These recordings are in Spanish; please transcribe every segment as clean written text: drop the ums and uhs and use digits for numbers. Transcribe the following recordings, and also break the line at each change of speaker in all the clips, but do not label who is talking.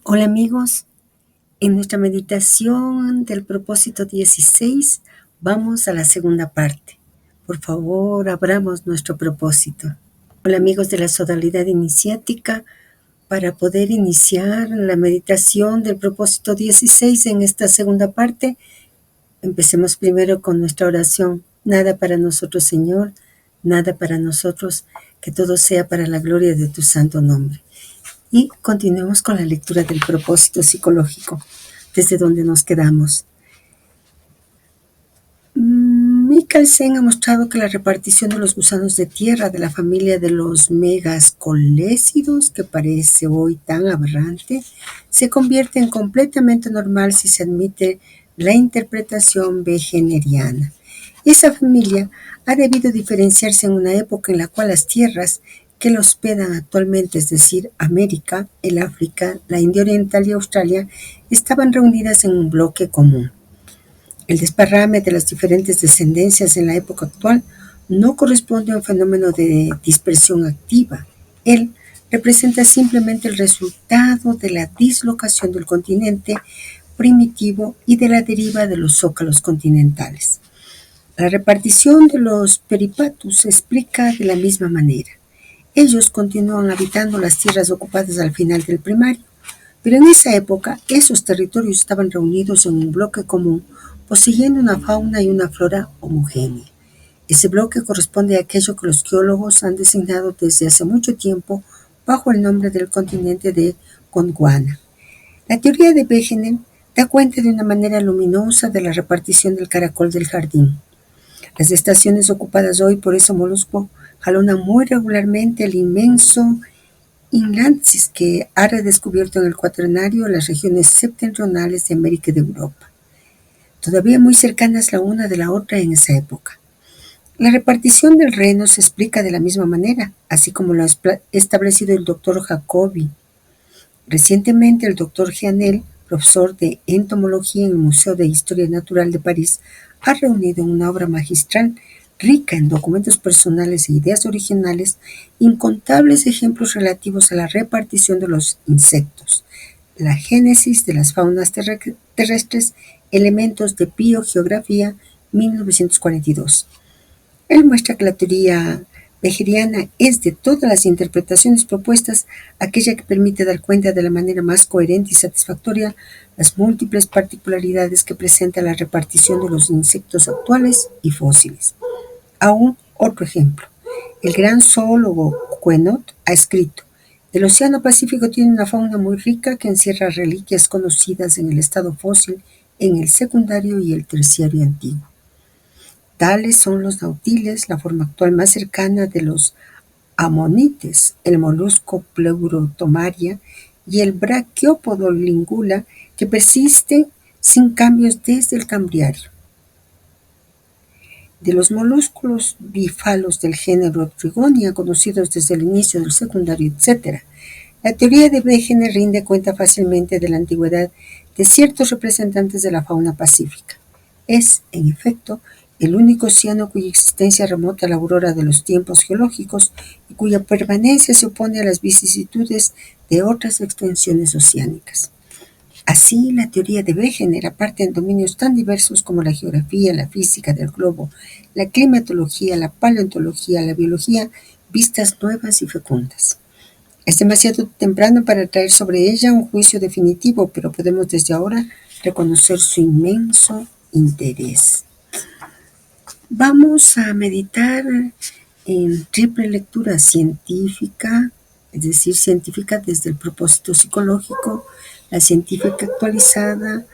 Hola amigos, en nuestra meditación del propósito 16 vamos a la segunda parte. Por favor, abramos nuestro propósito. Hola amigos de la sodalidad iniciática, para poder iniciar la meditación del propósito 16 en esta segunda parte, empecemos primero con nuestra oración. Nada para nosotros, Señor, nada para nosotros, que todo sea para la gloria de tu santo nombre. Y continuemos con la lectura del propósito psicológico, desde donde nos quedamos. Mikkelsen ha mostrado que la repartición de los gusanos de tierra de la familia de los megascolécidos, que parece hoy tan aberrante, se convierte en completamente normal si se admite la interpretación wegeneriana. Esa familia ha debido diferenciarse en una época en la cual las tierras que la hospedan actualmente, es decir, América, el África, la India Oriental y Australia, estaban reunidas en un bloque común. El desparrame de las diferentes descendencias en la época actual no corresponde a un fenómeno de dispersión activa. Él representa simplemente el resultado de la dislocación del continente primitivo y de la deriva de los zócalos continentales. La repartición de los peripatus se explica de la misma manera. Ellos continúan habitando las tierras ocupadas al final del primario, pero en esa época esos territorios estaban reunidos en un bloque común, poseyendo una fauna y una flora homogénea. Ese bloque corresponde a aquello que los geólogos han designado desde hace mucho tiempo bajo el nombre del continente de Gondwana. La teoría de Wegener da cuenta de una manera luminosa de la repartición del caracol del jardín. Las estaciones ocupadas hoy por ese molusco jalonan muy regularmente el inmenso Inlandsis que ha redescubierto en el Cuaternario las regiones septentrionales de América y de Europa, todavía muy cercanas la una de la otra en esa época. La repartición del reno se explica de la misma manera, así como lo ha establecido el Dr. Jacobi. Recientemente el Dr. Gianel, profesor de entomología en el Museo de Historia Natural de París, ha reunido en una obra magistral rica en documentos personales e ideas originales, incontables ejemplos relativos a la repartición de los insectos, la génesis de las faunas terrestres, elementos de biogeografía, 1942. Él muestra que la teoría wegeriana es, de todas las interpretaciones propuestas, aquella que permite dar cuenta de la manera más coherente y satisfactoria las múltiples particularidades que presenta la repartición de los insectos actuales y fósiles. Aún otro ejemplo. El gran zoólogo Queneau ha escrito: el Océano Pacífico tiene una fauna muy rica que encierra reliquias conocidas en el estado fósil, en el secundario y el terciario antiguo. Tales son los nautiles, la forma actual más cercana de los amonites, el molusco Pleurotomaria y el braquiópodo lingula, que persisten sin cambios desde el Cambriario. De los moluscos bifalos del género Trigonia, conocidos desde el inicio del secundario, etc., la teoría de Wegener rinde cuenta fácilmente de la antigüedad de ciertos representantes de la fauna pacífica. Es, en efecto, el único océano cuya existencia remota a la aurora de los tiempos geológicos y cuya permanencia se opone a las vicisitudes de otras extensiones oceánicas. Así, la teoría de Wegener aparte en dominios tan diversos como la geografía, la física del globo, la climatología, la paleontología, la biología, vistas nuevas y fecundas. Es demasiado temprano para traer sobre ella un juicio definitivo, pero podemos desde ahora reconocer su inmenso interés. Vamos a meditar en triple lectura científica, es decir, científica desde el propósito psicológico, la científica actualizada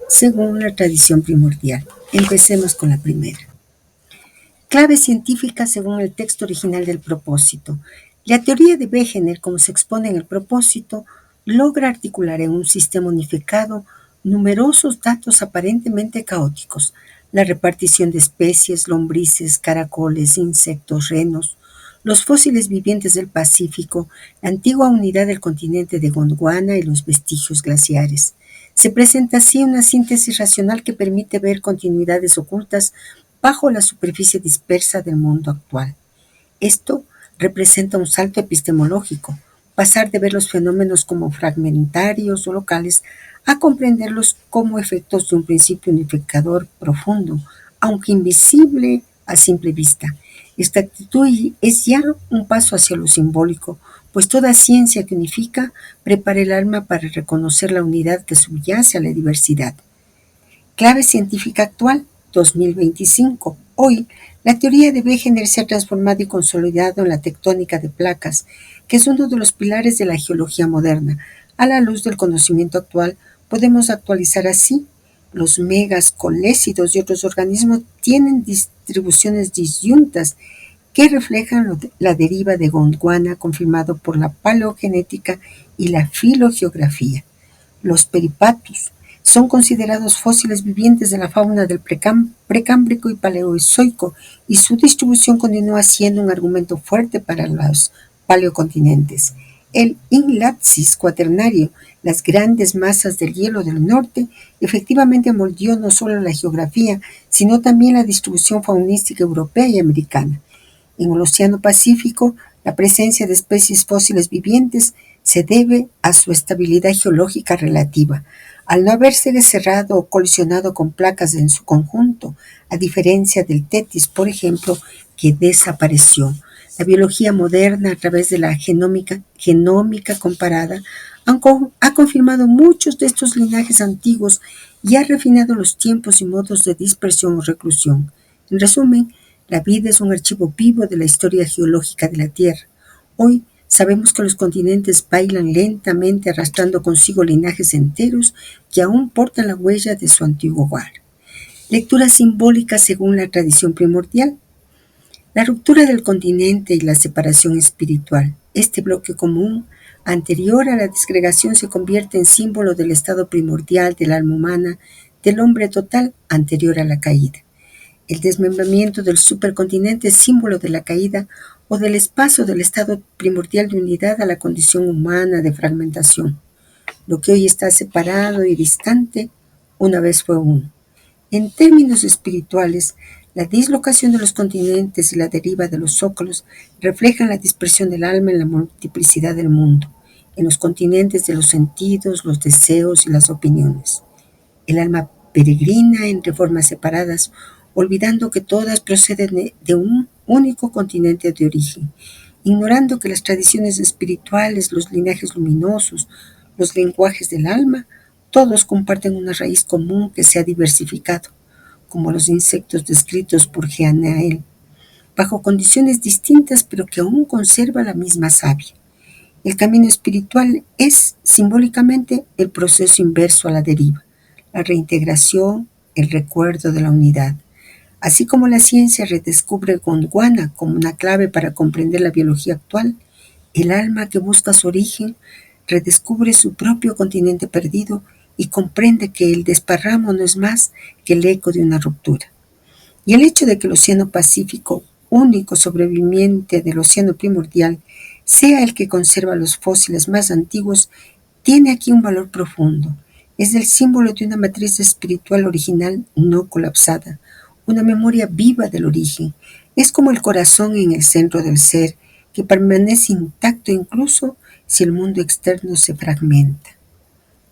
según la tradición primordial. Empecemos con la primera. Clave científica según el texto original del propósito. La teoría de Wegener, como se expone en el propósito, logra articular en un sistema unificado numerosos datos aparentemente caóticos: la repartición de especies, lombrices, caracoles, insectos, renos, los fósiles vivientes del Pacífico, la antigua unidad del continente de Gondwana y los vestigios glaciares. Se presenta así una síntesis racional que permite ver continuidades ocultas bajo la superficie dispersa del mundo actual. Esto representa un salto epistemológico. pasar de ver los fenómenos como fragmentarios o locales a comprenderlos como efectos de un principio unificador profundo, aunque invisible a simple vista. Esta actitud es ya un paso hacia lo simbólico, pues toda ciencia que unifica prepara el alma para reconocer la unidad que subyace a la diversidad. Clave científica actual, 2025. Hoy, la teoría de Wegener se ha transformado y consolidado en la tectónica de placas, que es uno de los pilares de la geología moderna. A la luz del conocimiento actual, podemos actualizar así. Los megas, colécidos y otros organismos tienen distribuciones disyuntas que reflejan la deriva de Gondwana confirmado por la paleogenética y la filogeografía. Los peripatus son considerados fósiles vivientes de la fauna del precámbrico y paleozoico, y su distribución continúa siendo un argumento fuerte para los paleocontinentes. El Inlatsis cuaternario, las grandes masas del hielo del norte, efectivamente moldeó no solo la geografía, sino también la distribución faunística europea y americana. En el Océano Pacífico, la presencia de especies fósiles vivientes se debe a su estabilidad geológica relativa, al no haberse cerrado o colisionado con placas en su conjunto, a diferencia del Tetis, por ejemplo, que desapareció. La biología moderna, a través de la genómica comparada, ha confirmado muchos de estos linajes antiguos y ha refinado los tiempos y modos de dispersión o reclusión. En resumen, la vida es un archivo vivo de la historia geológica de la Tierra. Hoy sabemos que los continentes bailan lentamente arrastrando consigo linajes enteros que aún portan la huella de su antiguo hogar. Lectura simbólica según la tradición primordial. La ruptura del continente y la separación espiritual. Este bloque común, anterior a la disgregación, se convierte en símbolo del estado primordial del alma humana, del hombre total anterior a la caída. El desmembramiento del supercontinente es símbolo de la caída o del espacio del estado primordial de unidad a la condición humana de fragmentación. Lo que hoy está separado y distante, una vez fue uno. En términos espirituales, la dislocación de los continentes y la deriva de los zócalos reflejan la dispersión del alma en la multiplicidad del mundo, en los continentes de los sentidos, los deseos y las opiniones. El alma peregrina entre formas separadas, olvidando que todas proceden de un único continente de origen, ignorando que las tradiciones espirituales, los linajes luminosos, los lenguajes del alma, todos comparten una raíz común que se ha diversificado, como los insectos descritos por Jeanael, bajo condiciones distintas pero que aún conserva la misma savia. El camino espiritual es, simbólicamente, el proceso inverso a la deriva, la reintegración, el recuerdo de la unidad. Así como la ciencia redescubre Gondwana como una clave para comprender la biología actual, el alma que busca su origen redescubre su propio continente perdido y comprende que el desparramo no es más que el eco de una ruptura. Y el hecho de que el Océano Pacífico, único sobreviviente del océano primordial, sea el que conserva los fósiles más antiguos, tiene aquí un valor profundo. Es el símbolo de una matriz espiritual original no colapsada, una memoria viva del origen. Es como el corazón en el centro del ser, que permanece intacto incluso si el mundo externo se fragmenta.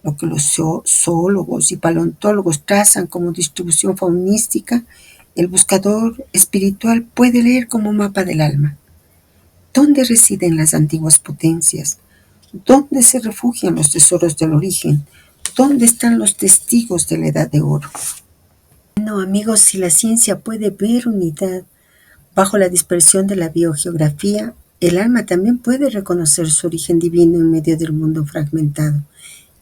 Lo que los zoólogos y paleontólogos trazan como distribución faunística, el buscador espiritual puede leer como mapa del alma. ¿Dónde residen las antiguas potencias? ¿Dónde se refugian los tesoros del origen? ¿Dónde están los testigos de la Edad de Oro? Bueno, amigos, si la ciencia puede ver unidad bajo la dispersión de la biogeografía, el alma también puede reconocer su origen divino en medio del mundo fragmentado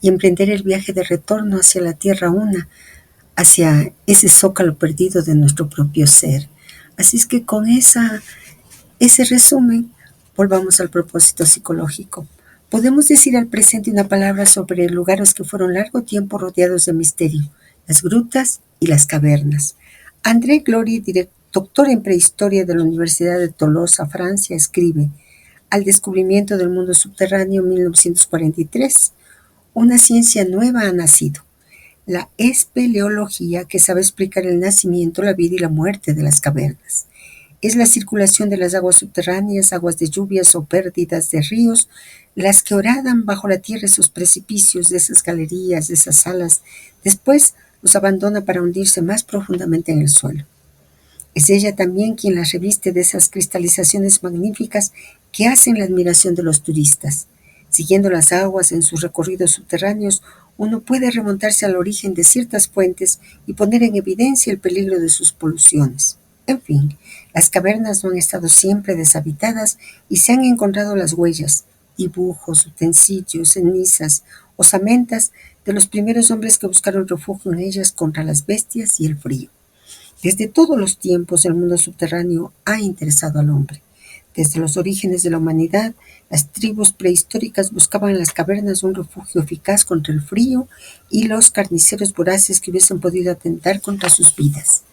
y emprender el viaje de retorno hacia la tierra una, hacia ese zócalo perdido de nuestro propio ser. Así es que con ese resumen, volvamos al propósito psicológico. Podemos decir al presente una palabra sobre lugares que fueron largo tiempo rodeados de misterio, las grutas y las cavernas. André Glory, doctor en prehistoria de la Universidad de Tolosa, Francia, escribe: Al descubrimiento del mundo subterráneo 1943, una ciencia nueva ha nacido, la espeleología, que sabe explicar el nacimiento, la vida y la muerte de las cavernas. Es la circulación de las aguas subterráneas, aguas de lluvias o pérdidas de ríos, las que horadan bajo la tierra esos precipicios, de esas galerías, de esas salas. Después los abandona para hundirse más profundamente en el suelo. Es ella también quien las reviste de esas cristalizaciones magníficas que hacen la admiración de los turistas. Siguiendo las aguas en sus recorridos subterráneos, uno puede remontarse al origen de ciertas fuentes y poner en evidencia el peligro de sus poluciones. En fin, las cavernas no han estado siempre deshabitadas y se han encontrado las huellas, dibujos, utensilios, cenizas, osamentas de los primeros hombres que buscaron refugio en ellas contra las bestias y el frío. Desde todos los tiempos el mundo subterráneo ha interesado al hombre. Desde los orígenes de la humanidad, las tribus prehistóricas buscaban en las cavernas un refugio eficaz contra el frío y los carniceros voraces que hubiesen podido atentar contra sus vidas.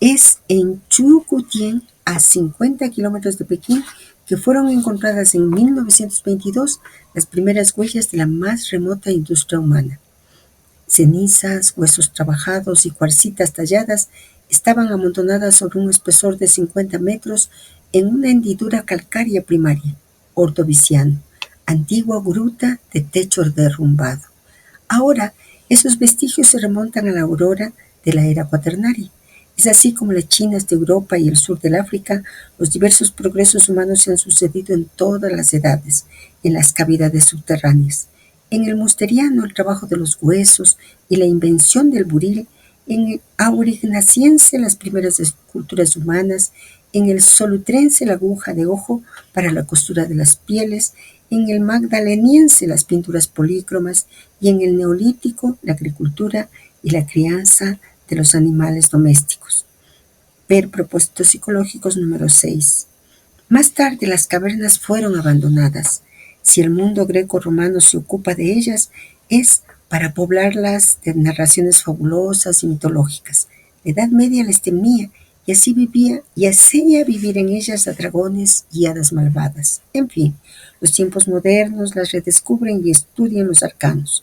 Es en Churukutien, a 50 kilómetros de Pekín, que fueron encontradas en 1922 las primeras huellas de la más remota industria humana. Cenizas, huesos trabajados y cuarcitas talladas estaban amontonadas sobre un espesor de 50 metros en una hendidura calcárea primaria, Ordoviciano, antigua gruta de techo derrumbado. Ahora, esos vestigios se remontan a la aurora de la era cuaternaria. Es así como las Chinas de Europa y el sur del África, los diversos progresos humanos se han sucedido en todas las edades, en las cavidades subterráneas. En el musteriano, el trabajo de los huesos y la invención del buril; en el aurignaciense, las primeras esculturas humanas; en el solutrense, la aguja de ojo para la costura de las pieles; en el magdaleniense, las pinturas polícromas; y en el neolítico, la agricultura y la crianza de los animales domésticos. Ver propósitos psicológicos número 6. Más tarde las cavernas fueron abandonadas. Si el mundo greco-romano se ocupa de ellas, es para poblarlas de narraciones fabulosas y mitológicas. La Edad Media les temía y así vivía y hacía vivir en ellas a dragones y hadas malvadas. En fin, los tiempos modernos las redescubren y estudian los arcanos.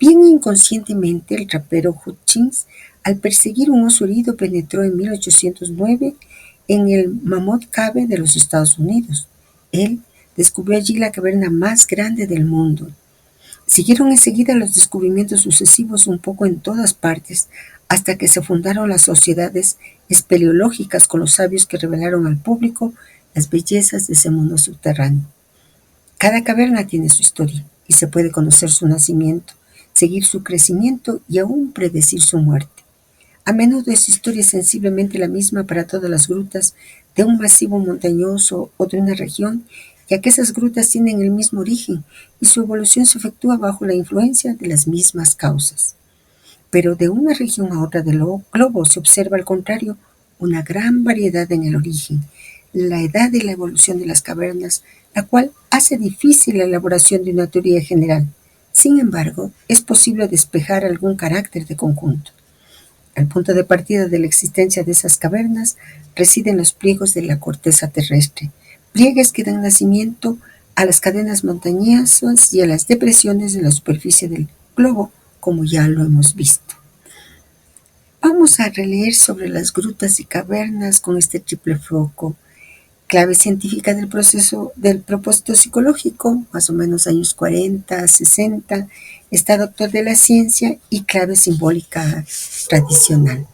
Bien inconscientemente, el rapero Hutchins, al perseguir un oso herido, penetró en 1809 en el Mammoth Cave de los Estados Unidos. Él descubrió allí la caverna más grande del mundo. Siguieron enseguida los descubrimientos sucesivos un poco en todas partes, hasta que se fundaron las sociedades espeleológicas con los sabios que revelaron al público las bellezas de ese mundo subterráneo. Cada caverna tiene su historia y se puede conocer su nacimiento, seguir su crecimiento y aún predecir su muerte. A menudo esa historia es sensiblemente la misma para todas las grutas de un macizo montañoso o de una región, ya que esas grutas tienen el mismo origen y su evolución se efectúa bajo la influencia de las mismas causas. Pero de una región a otra del globo se observa, al contrario, una gran variedad en el origen, la edad y la evolución de las cavernas, la cual hace difícil la elaboración de una teoría general. Sin embargo, es posible despejar algún carácter de conjunto. El punto de partida de la existencia de esas cavernas reside en los pliegos de la corteza terrestre, pliegues que dan nacimiento a las cadenas montañosas y a las depresiones de la superficie del globo, como ya lo hemos visto. Vamos a releer sobre las grutas y cavernas con este triple foco. Clave científica del propósito psicológico, más o menos años 40, 60, estado actual de la ciencia y clave simbólica tradicional.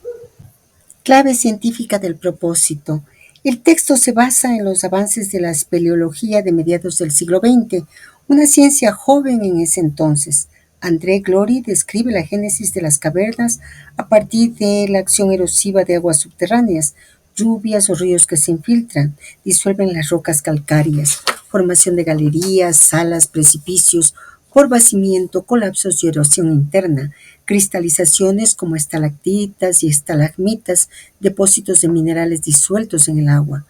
Clave científica del propósito. El texto se basa en los avances de la espeleología de mediados del siglo XX, una ciencia joven en ese entonces. André Glory describe la génesis de las cavernas a partir de la acción erosiva de aguas subterráneas, lluvias o ríos que se infiltran, disuelven las rocas calcáreas, formación de galerías, salas, precipicios, por vaciamiento, colapsos y erosión interna, cristalizaciones como estalactitas y estalagmitas, depósitos de minerales disueltos en el agua.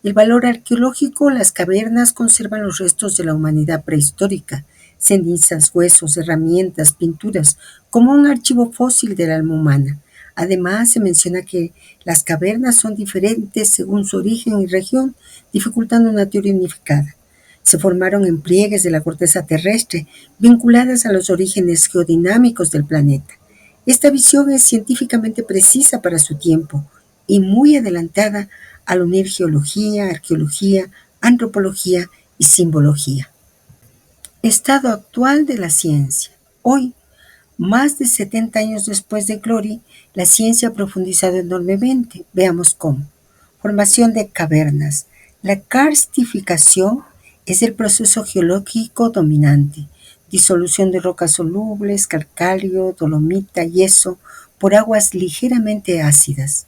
El valor arqueológico: las cavernas conservan los restos de la humanidad prehistórica, cenizas, huesos, herramientas, pinturas, como un archivo fósil del alma humana. Además, se menciona que las cavernas son diferentes según su origen y región, dificultando una teoría unificada. Se formaron en pliegues de la corteza terrestre, vinculadas a los orígenes geodinámicos del planeta. Esta visión es científicamente precisa para su tiempo y muy adelantada al unir geología, arqueología, antropología y simbología. Estado actual de la ciencia. Hoy, más de 70 años después de Glory, la ciencia ha profundizado enormemente. Veamos cómo. Formación de cavernas. La karstificación es el proceso geológico dominante. Disolución de rocas solubles, calcáreo, dolomita, yeso, por aguas ligeramente ácidas.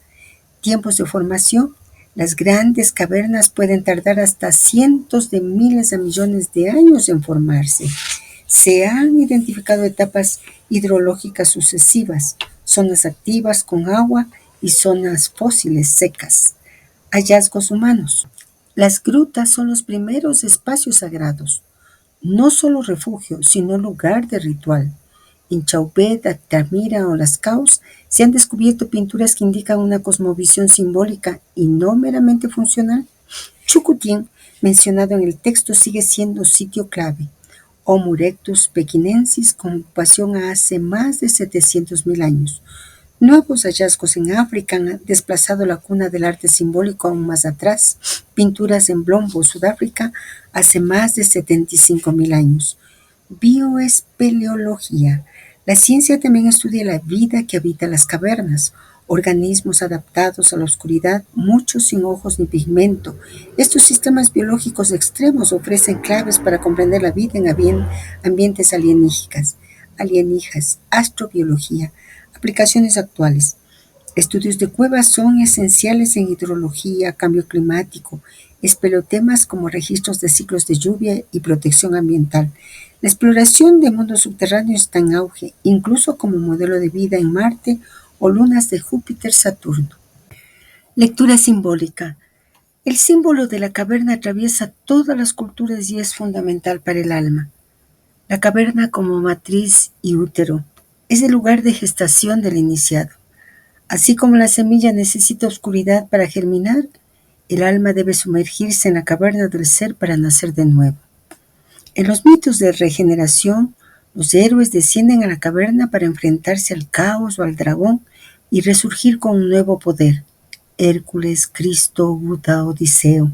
Tiempos de formación. Las grandes cavernas pueden tardar hasta cientos de miles de millones de años en formarse. Se han identificado etapas hidrológicas sucesivas, zonas activas con agua y zonas fósiles secas. Hallazgos humanos. Las grutas son los primeros espacios sagrados, no solo refugio, sino lugar de ritual. En Chauvet, Altamira o Las Caus se han descubierto pinturas que indican una cosmovisión simbólica y no meramente funcional. Chucutín, mencionado en el texto, sigue siendo sitio clave. Homo erectus pekinensis, con ocupación hace más de 700.000 años. Nuevos hallazgos en África han desplazado la cuna del arte simbólico aún más atrás. Pinturas en Blombo, Sudáfrica, hace más de 75.000 años. Bioespeleología. La ciencia también estudia la vida que habita las cavernas, organismos adaptados a la oscuridad, muchos sin ojos ni pigmento. Estos sistemas biológicos extremos ofrecen claves para comprender la vida en ambientes alienígenas, astrobiología. Aplicaciones actuales. Estudios de cuevas son esenciales en hidrología, cambio climático, espeleotemas como registros de ciclos de lluvia y protección ambiental. La exploración de mundos subterráneos está en auge, incluso como modelo de vida en Marte o lunas de Júpiter-Saturno. Lectura simbólica. El símbolo de la caverna atraviesa todas las culturas y es fundamental para el alma. La caverna como matriz y útero es el lugar de gestación del iniciado. Así como la semilla necesita oscuridad para germinar, el alma debe sumergirse en la caverna del ser para nacer de nuevo. En los mitos de regeneración, los héroes descienden a la caverna para enfrentarse al caos o al dragón y resurgir con un nuevo poder. Hércules, Cristo, Buda, Odiseo.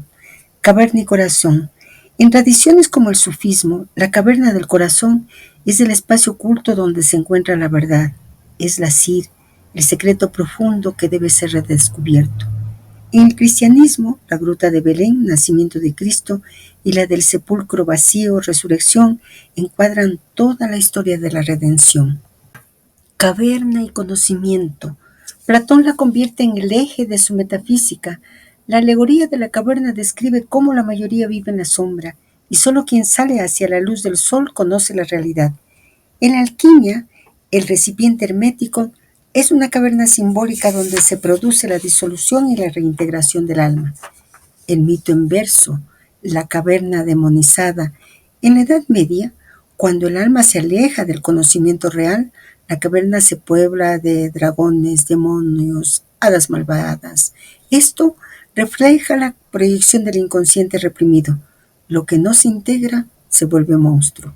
Caverna y corazón. En tradiciones como el sufismo, la caverna del corazón es el espacio oculto donde se encuentra la verdad. Es la sir, el secreto profundo que debe ser redescubierto. En el cristianismo, la gruta de Belén, nacimiento de Cristo, y la del sepulcro vacío, resurrección, encuadran toda la historia de la redención. Caverna y conocimiento. Platón la convierte en el eje de su metafísica. La alegoría de la caverna describe cómo la mayoría vive en la sombra, y solo quien sale hacia la luz del sol conoce la realidad. En la alquimia, el recipiente hermético es una caverna simbólica donde se produce la disolución y la reintegración del alma. El mito inverso, la caverna demonizada. En la Edad Media, cuando el alma se aleja del conocimiento real, la caverna se puebla de dragones, demonios, hadas malvadas. Esto refleja la proyección del inconsciente reprimido. Lo que no se integra se vuelve monstruo.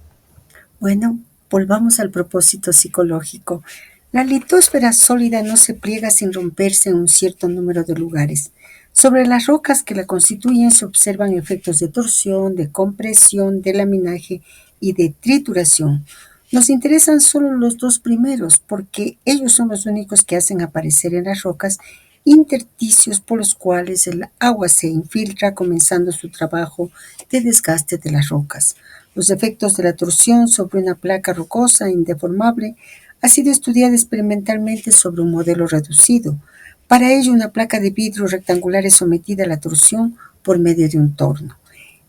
Bueno, volvamos al propósito psicológico. La litosfera sólida no se pliega sin romperse en un cierto número de lugares. Sobre las rocas que la constituyen se observan efectos de torsión, de compresión, de laminaje y de trituración. Nos interesan solo los dos primeros porque ellos son los únicos que hacen aparecer en las rocas intersticios por los cuales el agua se infiltra, comenzando su trabajo de desgaste de las rocas. Los efectos de la torsión sobre una placa rocosa indeformable ha sido estudiada experimentalmente sobre un modelo reducido. Para ello, una placa de vidrio rectangular es sometida a la torsión por medio de un torno.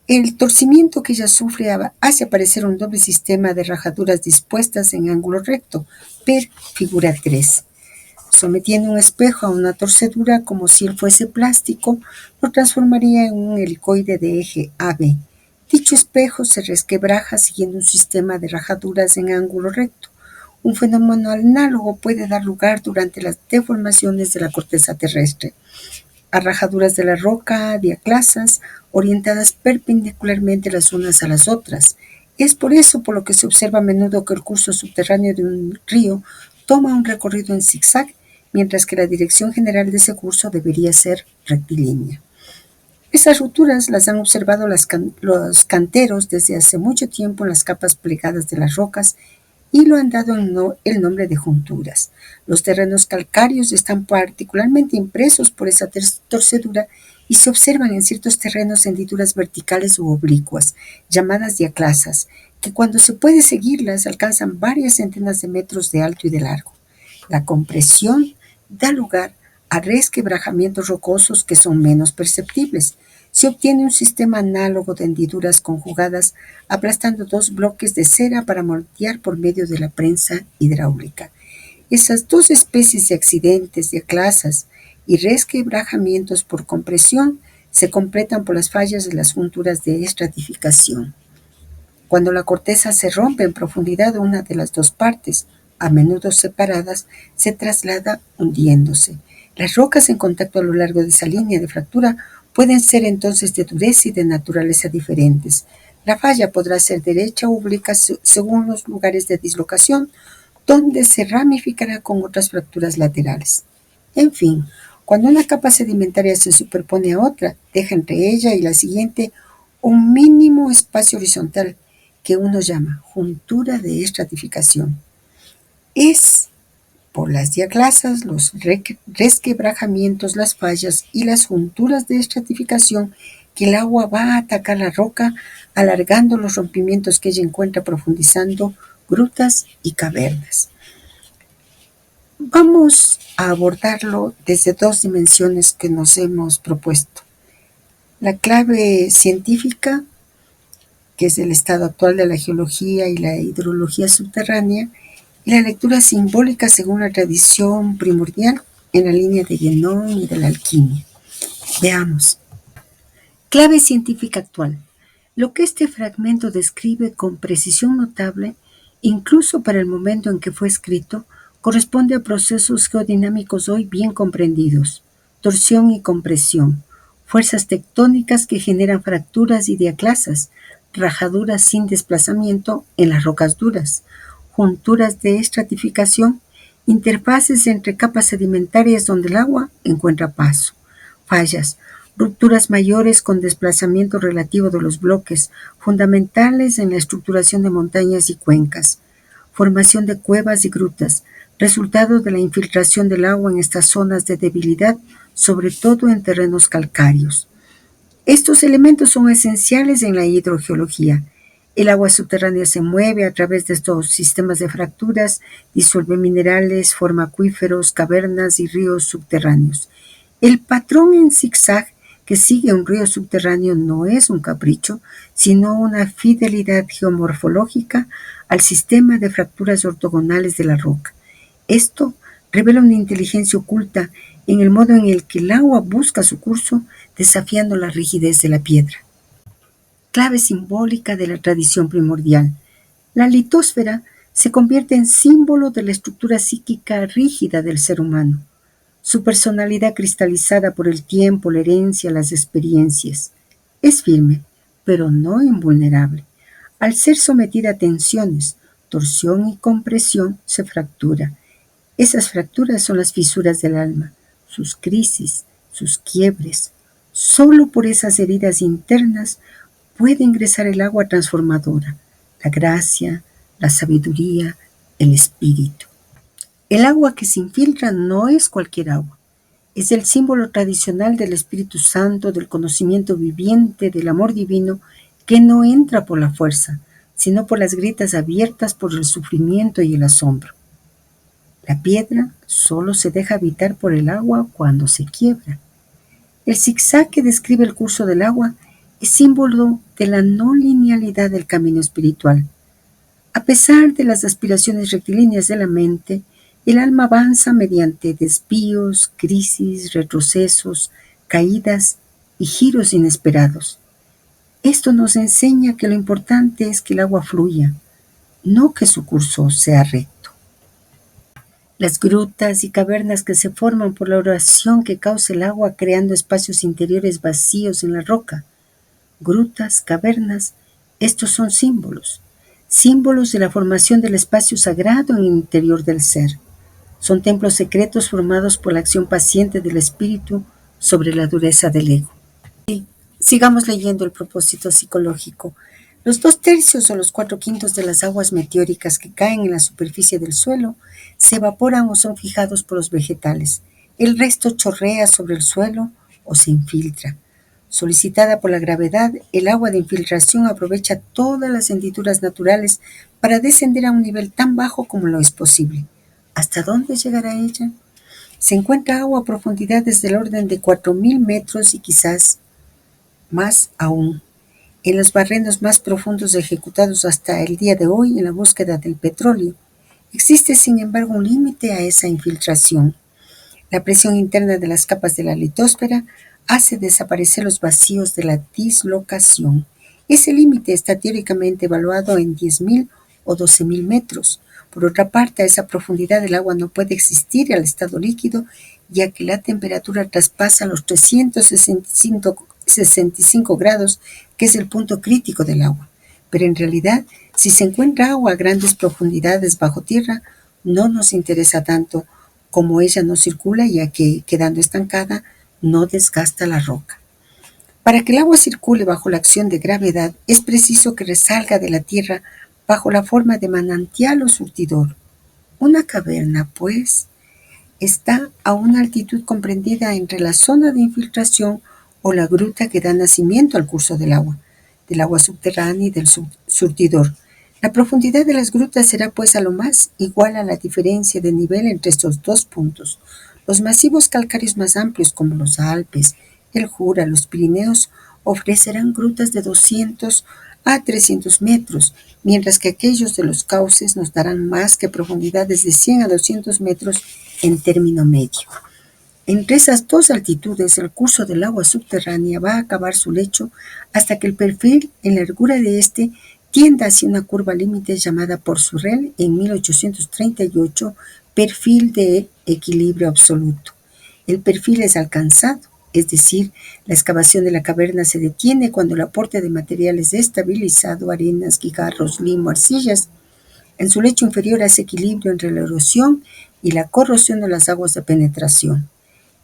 El torcimiento que ella sufre hace aparecer un doble sistema de rajaduras dispuestas en ángulo recto, ver figura 3. Sometiendo un espejo a una torcedura como si él fuese plástico, lo transformaría en un helicoide de eje AB. Dicho espejo se resquebraja siguiendo un sistema de rajaduras en ángulo recto. Un fenómeno análogo puede dar lugar durante las deformaciones de la corteza terrestre, a rajaduras de la roca diaclasas orientadas perpendicularmente las unas a las otras. Es por eso por lo que se observa a menudo que el curso subterráneo de un río toma un recorrido en zigzag mientras que la dirección general de ese curso debería ser rectilínea. Estas rupturas las han observado los canteros desde hace mucho tiempo en las capas plegadas de las rocas y lo han dado el nombre de junturas. Los terrenos calcáreos están particularmente impresos por esa torcedura y se observan en ciertos terrenos hendiduras verticales u oblicuas, llamadas diaclasas, que cuando se puede seguirlas alcanzan varias centenas de metros de alto y de largo. La compresión da lugar a resquebrajamientos rocosos que son menos perceptibles. Se obtiene un sistema análogo de hendiduras conjugadas aplastando dos bloques de cera para moldear por medio de la prensa hidráulica. Esas dos especies de accidentes, diaclasas y resquebrajamientos por compresión se completan por las fallas de las junturas de estratificación. Cuando la corteza se rompe en profundidad de una de las dos partes, a menudo separadas, se traslada hundiéndose. Las rocas en contacto a lo largo de esa línea de fractura pueden ser entonces de dureza y de naturaleza diferentes. La falla podrá ser derecha o oblicuo según los lugares de dislocación, donde se ramificará con otras fracturas laterales. En fin, cuando una capa sedimentaria se superpone a otra, deja entre ella y la siguiente un mínimo espacio horizontal que uno llama juntura de estratificación. Es por las diaclasas, los resquebrajamientos, las fallas y las junturas de estratificación que el agua va a atacar la roca, alargando los rompimientos que ella encuentra, profundizando grutas y cavernas. Vamos a abordarlo desde dos dimensiones que nos hemos propuesto. La clave científica, que es el estado actual de la geología y la hidrología subterránea, y la lectura simbólica según la tradición primordial en la línea de Guénon y de la alquimia. Veamos. Clave científica actual. Lo que este fragmento describe con precisión notable, incluso para el momento en que fue escrito, corresponde a procesos geodinámicos hoy bien comprendidos: torsión y compresión, fuerzas tectónicas que generan fracturas y diaclasas, rajaduras sin desplazamiento en las rocas duras, junturas de estratificación, interfaces entre capas sedimentarias donde el agua encuentra paso, fallas, rupturas mayores con desplazamiento relativo de los bloques, fundamentales en la estructuración de montañas y cuencas, formación de cuevas y grutas, resultado de la infiltración del agua en estas zonas de debilidad, sobre todo en terrenos calcáreos. Estos elementos son esenciales en la hidrogeología. El agua subterránea se mueve a través de estos sistemas de fracturas, disuelve minerales, forma acuíferos, cavernas y ríos subterráneos. El patrón en zigzag que sigue un río subterráneo no es un capricho, sino una fidelidad geomorfológica al sistema de fracturas ortogonales de la roca. Esto revela una inteligencia oculta en el modo en el que el agua busca su curso, desafiando la rigidez de la piedra. Clave simbólica de la tradición primordial. La litósfera se convierte en símbolo de la estructura psíquica rígida del ser humano, su personalidad cristalizada por el tiempo, la herencia, las experiencias. Es firme, pero no invulnerable. Al ser sometida a tensiones, torsión y compresión, se fractura. Esas fracturas son las fisuras del alma, sus crisis, sus quiebres. Solo por esas heridas internas puede ingresar el agua transformadora, la gracia, la sabiduría, el espíritu. El agua que se infiltra no es cualquier agua. Es el símbolo tradicional del Espíritu Santo, del conocimiento viviente, del amor divino, que no entra por la fuerza, sino por las grietas abiertas por el sufrimiento y el asombro. La piedra solo se deja habitar por el agua cuando se quiebra. El zigzag que describe el curso del agua es símbolo de la no linealidad del camino espiritual. A pesar de las aspiraciones rectilíneas de la mente, el alma avanza mediante desvíos, crisis, retrocesos, caídas y giros inesperados. Esto nos enseña que lo importante es que el agua fluya, no que su curso sea recto. Las grutas y cavernas que se forman por la oración que causa el agua creando espacios interiores vacíos en la roca. Grutas, cavernas, estos son símbolos de la formación del espacio sagrado en el interior del ser. Son templos secretos formados por la acción paciente del espíritu sobre la dureza del ego. Sigamos leyendo el propósito psicológico. Los 2/3 o los 4/5 de las aguas meteóricas que caen en la superficie del suelo se evaporan o son fijados por los vegetales. El resto chorrea sobre el suelo o se infiltra. Solicitada por la gravedad, el agua de infiltración aprovecha todas las hendiduras naturales para descender a un nivel tan bajo como lo es posible. ¿Hasta dónde llegará ella? Se encuentra agua a profundidades del orden de 4.000 metros y quizás más aún, en los barrenos más profundos ejecutados hasta el día de hoy en la búsqueda del petróleo. Existe, sin embargo, un límite a esa infiltración. La presión interna de las capas de la litosfera hace desaparecer los vacíos de la dislocación. Ese límite está teóricamente evaluado en 10.000 o 12.000 metros. Por otra parte, a esa profundidad el agua no puede existir al estado líquido, ya que la temperatura traspasa los 365 grados, que es el punto crítico del agua. Pero en realidad, si se encuentra agua a grandes profundidades bajo tierra, no nos interesa tanto, como ella no circula, ya que, quedando estancada, no desgasta la roca. Para que el agua circule bajo la acción de gravedad, es preciso que resalga de la tierra bajo la forma de manantial o surtidor. Una caverna, pues, está a una altitud comprendida entre la zona de infiltración o la gruta que da nacimiento al curso del agua subterránea y del surtidor. La profundidad de las grutas será pues a lo más igual a la diferencia de nivel entre estos dos puntos. Los masivos calcáreos más amplios, como los Alpes, el Jura, los Pirineos, ofrecerán grutas de 200 a 300 metros, mientras que aquellos de los cauces nos darán más que profundidades de 100 a 200 metros en término medio. Entre esas dos altitudes, el curso del agua subterránea va a acabar su lecho hasta que el perfil en la largura de este tienda hacia una curva límite llamada por Sorel en 1838 perfil de equilibrio absoluto. El perfil es alcanzado, es decir, la excavación de la caverna se detiene cuando el aporte de materiales estabilizado, arenas, guijarros, limo, arcillas, en su lecho inferior hace equilibrio entre la erosión y la corrosión de las aguas de penetración.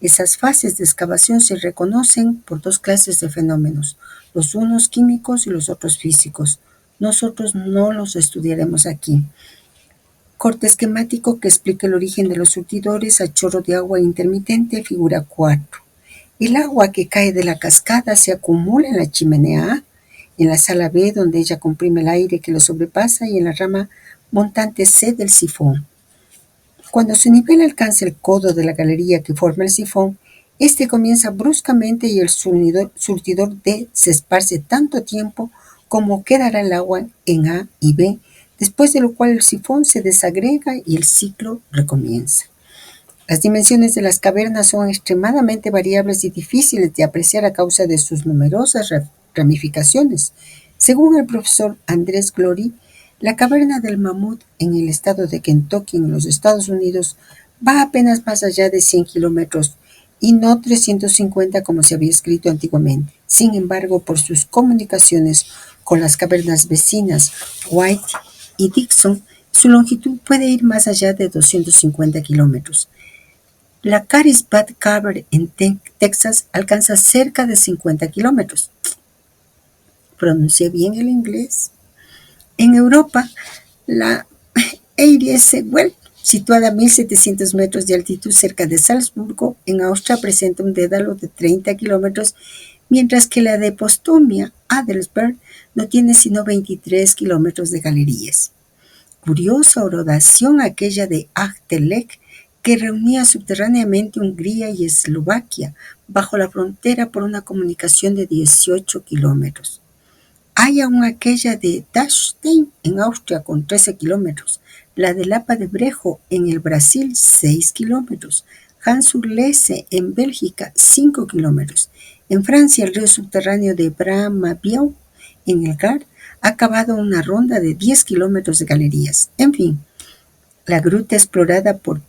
Esas fases de excavación se reconocen por dos clases de fenómenos, los unos químicos y los otros físicos. Nosotros no los estudiaremos aquí. Corte esquemático que explica el origen de los surtidores a chorro de agua intermitente, figura 4. El agua que cae de la cascada se acumula en la chimenea A, en la sala B, donde ella comprime el aire que lo sobrepasa, y en la rama montante C del sifón. Cuando su nivel alcanza el codo de la galería que forma el sifón, este comienza bruscamente y el surtidor D se esparce tanto tiempo como quedará el agua en A y B, después de lo cual el sifón se desagrega y el ciclo recomienza. Las dimensiones de las cavernas son extremadamente variables y difíciles de apreciar a causa de sus numerosas ramificaciones. Según el profesor Andrés Glory, la caverna del Mamut en el estado de Kentucky, en los Estados Unidos, va apenas más allá de 100 kilómetros y no 350 como se había escrito antiguamente. Sin embargo, por sus comunicaciones con las cavernas vecinas White y Dixon, su longitud puede ir más allá de 250 kilómetros. La Carisbad Cavern en Texas alcanza cerca de 50 kilómetros. ¿Pronuncié bien el inglés? En Europa, la Eyriese Well, situada a 1.700 metros de altitud cerca de Salzburgo, en Austria, presenta un dédalo de 30 kilómetros, mientras que la de Postumia, Adelsberg, no tiene sino 23 kilómetros de galerías. Curiosa orodación aquella de Achtelek, que reunía subterráneamente Hungría y Eslovaquia, bajo la frontera por una comunicación de 18 kilómetros. Hay aún aquella de Dachstein en Austria con 13 kilómetros, la de Lapa de Brejo en el Brasil 6 kilómetros, Hans-sur-Lesse en Bélgica 5 kilómetros. En Francia el río subterráneo de Bras-Mabiau en el Gard ha cavado una ronda de 10 kilómetros de galerías. En fin, la gruta explorada por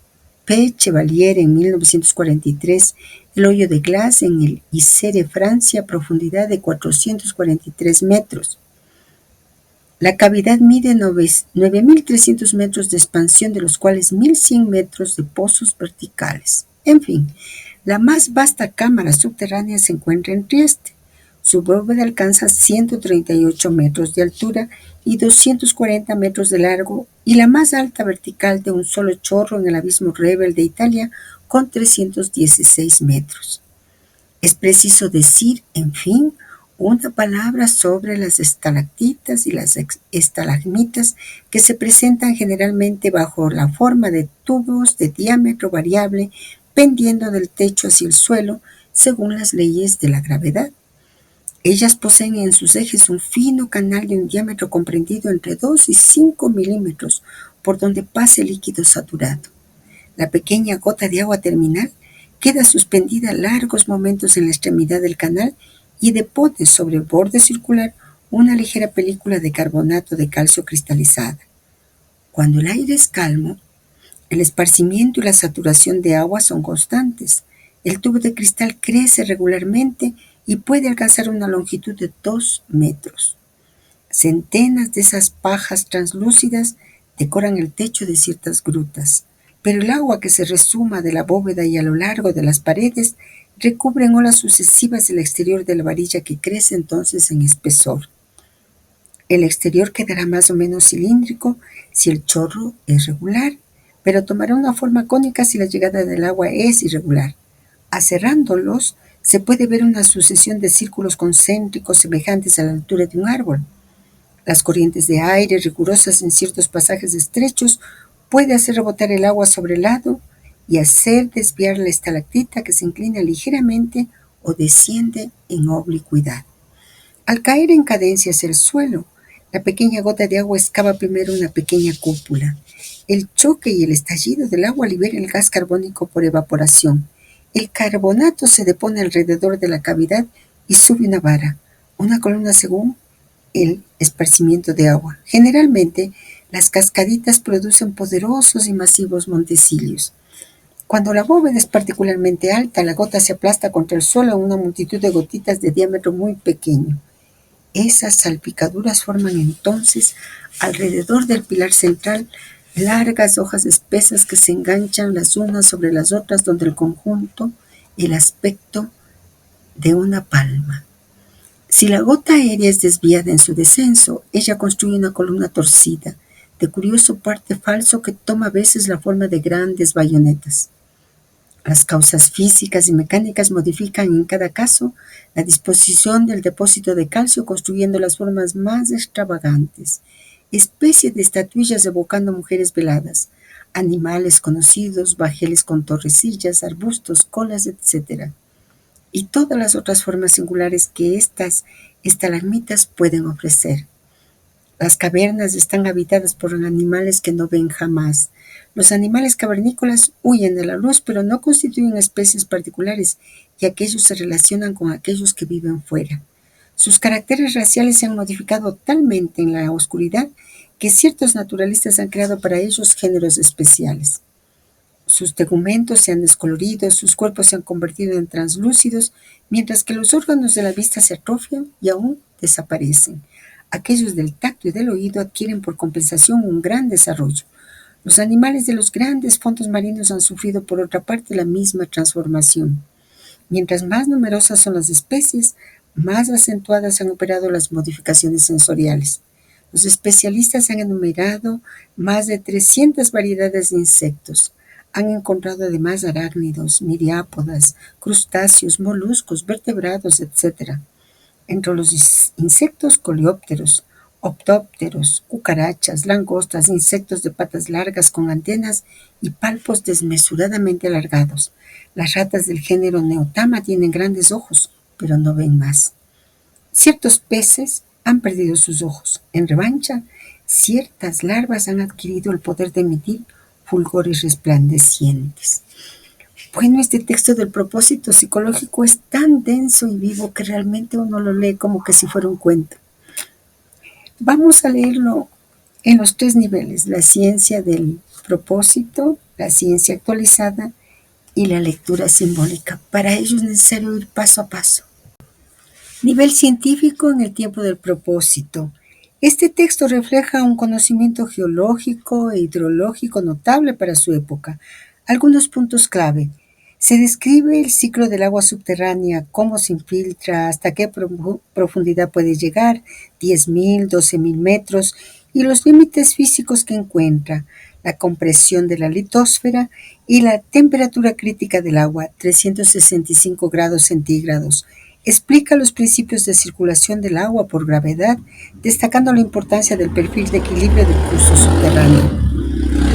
P. Chevalier en 1943, el hoyo de Glace en el Isère, Francia, a profundidad de 443 metros. La cavidad mide 9.300 metros de expansión, de los cuales 1.100 metros de pozos verticales. En fin, la más vasta cámara subterránea se encuentra en Trieste. Su bóveda alcanza 138 metros de altura y 240 metros de largo, y la más alta vertical de un solo chorro en el abismo Rebel de Italia, con 316 metros. Es preciso decir, en fin, una palabra sobre las estalactitas y las estalagmitas, que se presentan generalmente bajo la forma de tubos de diámetro variable pendiendo del techo hacia el suelo según las leyes de la gravedad. Ellas poseen en sus ejes un fino canal de un diámetro comprendido entre 2 y 5 milímetros por donde pasa el líquido saturado. La pequeña gota de agua terminal queda suspendida largos momentos en la extremidad del canal y depone sobre el borde circular una ligera película de carbonato de calcio cristalizada. Cuando el aire es calmo, el esparcimiento y la saturación de agua son constantes. El tubo de cristal crece regularmente y puede alcanzar una longitud de 2 metros. Centenas de esas pajas translúcidas decoran el techo de ciertas grutas, pero el agua que se resuma de la bóveda y a lo largo de las paredes recubre en olas sucesivas el exterior de la varilla, que crece entonces en espesor. El exterior quedará más o menos cilíndrico si el chorro es regular, pero tomará una forma cónica si la llegada del agua es irregular. Aserrándolos, se puede ver una sucesión de círculos concéntricos semejantes a la altura de un árbol. Las corrientes de aire rigurosas en ciertos pasajes estrechos puede hacer rebotar el agua sobre el lado y hacer desviar la estalactita, que se inclina ligeramente o desciende en oblicuidad. Al caer en cadencia hacia el suelo, la pequeña gota de agua excava primero una pequeña cúpula. El choque y el estallido del agua libera el gas carbónico por evaporación. El carbonato se depone alrededor de la cavidad y sube una vara, una columna según el esparcimiento de agua. Generalmente, las cascaditas producen poderosos y masivos montecillos. Cuando la bóveda es particularmente alta, la gota se aplasta contra el suelo en una multitud de gotitas de diámetro muy pequeño. Esas salpicaduras forman entonces, alrededor del pilar central, largas hojas espesas que se enganchan las unas sobre las otras, donde el conjunto, el aspecto de una palma. Si la gota aérea es desviada en su descenso, ella construye una columna torcida, de curioso parte falso, que toma a veces la forma de grandes bayonetas. Las causas físicas y mecánicas modifican en cada caso la disposición del depósito de calcio, construyendo las formas más extravagantes, especie de estatuillas evocando mujeres veladas, animales conocidos, bajeles con torrecillas, arbustos, colas, etc., y todas las otras formas singulares que estas estalagmitas pueden ofrecer. Las cavernas están habitadas por animales que no ven jamás. Los animales cavernícolas huyen de la luz, pero no constituyen especies particulares, y aquellos se relacionan con aquellos que viven fuera. Sus caracteres raciales se han modificado talmente en la oscuridad que ciertos naturalistas han creado para ellos géneros especiales. Sus tegumentos se han descolorido, sus cuerpos se han convertido en translúcidos, mientras que los órganos de la vista se atrofian y aún desaparecen. Aquellos del tacto y del oído adquieren por compensación un gran desarrollo. Los animales de los grandes fondos marinos han sufrido, por otra parte, la misma transformación. Mientras más numerosas son las especies, más acentuadas han operado las modificaciones sensoriales. Los especialistas han enumerado más de 300 variedades de insectos. Han encontrado además arácnidos, miriápodas, crustáceos, moluscos, vertebrados, etc. Entre los insectos, coleópteros, optópteros, cucarachas, langostas, insectos de patas largas con antenas y palpos desmesuradamente alargados. Las ratas del género Neotama tienen grandes ojos, pero no ven más. Ciertos peces han perdido sus ojos. En revancha, ciertas larvas han adquirido el poder de emitir fulgores resplandecientes. Bueno, este texto del propósito psicológico es tan denso y vivo que realmente uno lo lee como que si fuera un cuento. Vamos a leerlo en los 3 niveles: la ciencia del propósito, la ciencia actualizada y la lectura simbólica. Para ello es necesario ir paso a paso. Nivel científico en el tiempo del propósito. Este texto refleja un conocimiento geológico e hidrológico notable para su época. Algunos puntos clave. Se describe el ciclo del agua subterránea, cómo se infiltra, hasta qué profundidad puede llegar, 10.000, 12.000 metros, y los límites físicos que encuentra, la compresión de la litosfera y la temperatura crítica del agua, 365 grados centígrados. Explica los principios de circulación del agua por gravedad, destacando la importancia del perfil de equilibrio del curso subterráneo.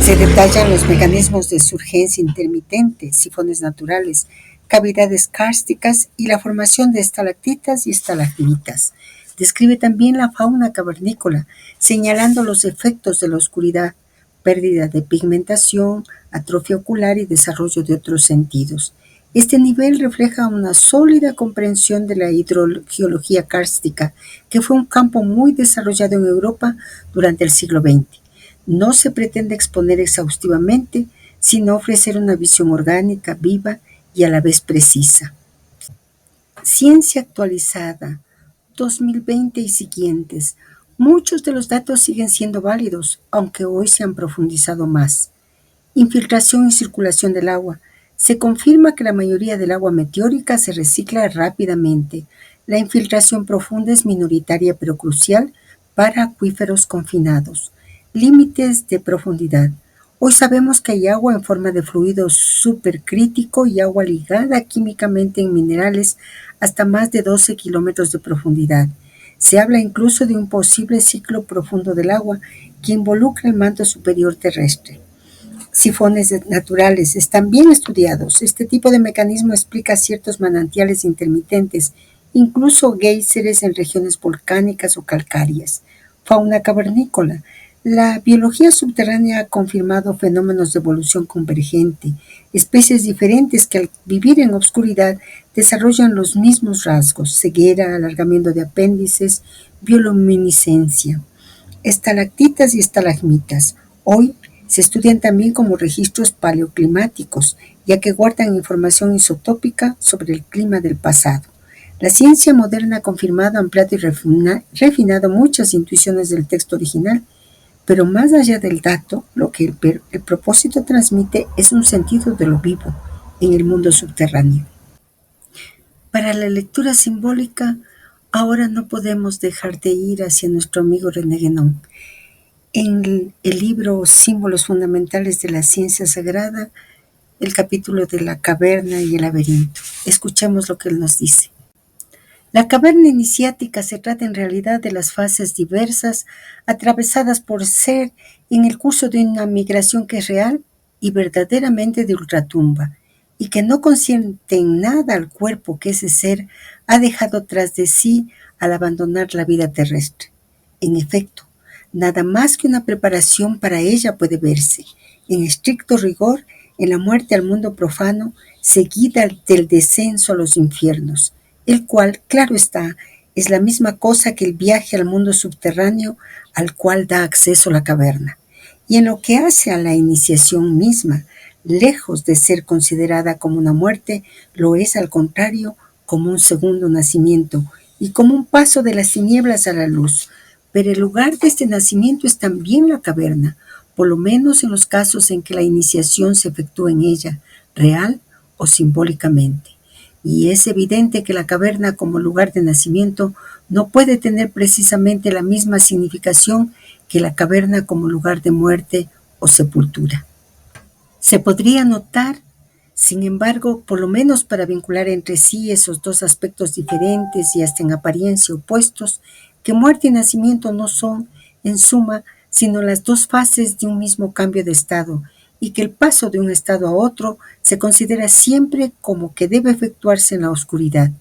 Se detallan los mecanismos de surgencia intermitente, sifones naturales, cavidades kársticas y la formación de estalactitas y estalagmitas. Describe también la fauna cavernícola, señalando los efectos de la oscuridad, pérdida de pigmentación, atrofia ocular y desarrollo de otros sentidos. Este nivel refleja una sólida comprensión de la hidrogeología kárstica, que fue un campo muy desarrollado en Europa durante el siglo XX. No se pretende exponer exhaustivamente, sino ofrecer una visión orgánica, viva y a la vez precisa. Ciencia actualizada, 2020 y siguientes. Muchos de los datos siguen siendo válidos, aunque hoy se han profundizado más. Infiltración y circulación del agua. Se confirma que la mayoría del agua meteórica se recicla rápidamente. La infiltración profunda es minoritaria pero crucial para acuíferos confinados. Límites de profundidad. Hoy sabemos que hay agua en forma de fluido supercrítico y agua ligada químicamente en minerales hasta más de 12 kilómetros de profundidad. Se habla incluso de un posible ciclo profundo del agua que involucra el manto superior terrestre. Sifones naturales están bien estudiados. Este tipo de mecanismo explica ciertos manantiales intermitentes, incluso géiseres en regiones volcánicas o calcáreas. Fauna cavernícola. La biología subterránea ha confirmado fenómenos de evolución convergente, especies diferentes que al vivir en obscuridad desarrollan los mismos rasgos: ceguera, alargamiento de apéndices, bioluminiscencia. Estalactitas y estalagmitas. Hoy se estudian también como registros paleoclimáticos, ya que guardan información isotópica sobre el clima del pasado. La ciencia moderna ha confirmado, ampliado y refinado muchas intuiciones del texto original, pero más allá del dato, lo que el propósito transmite es un sentido de lo vivo en el mundo subterráneo. Para la lectura simbólica, ahora no podemos dejar de ir hacia nuestro amigo René Guénon. En el libro Símbolos fundamentales de la ciencia sagrada, el capítulo de la caverna y el laberinto. Escuchemos lo que él nos dice. La caverna iniciática se trata en realidad de las fases diversas atravesadas por ser en el curso de una migración que es real y verdaderamente de ultratumba, y que no consiente en nada al cuerpo que ese ser ha dejado tras de sí al abandonar la vida terrestre. En efecto, nada más que una preparación para ella puede verse, en estricto rigor, en la muerte al mundo profano, seguida del descenso a los infiernos, el cual, claro está, es la misma cosa que el viaje al mundo subterráneo al cual da acceso la caverna. Y en lo que hace a la iniciación misma, lejos de ser considerada como una muerte, lo es al contrario como un segundo nacimiento y como un paso de las tinieblas a la luz. Pero el lugar de este nacimiento es también la caverna, por lo menos en los casos en que la iniciación se efectúa en ella, real o simbólicamente. Y es evidente que la caverna como lugar de nacimiento no puede tener precisamente la misma significación que la caverna como lugar de muerte o sepultura. Se podría notar, sin embargo, por lo menos para vincular entre sí esos dos aspectos diferentes y hasta en apariencia opuestos, que muerte y nacimiento no son, en suma, sino las dos fases de un mismo cambio de estado, y que el paso de un estado a otro se considera siempre como que debe efectuarse en la oscuridad.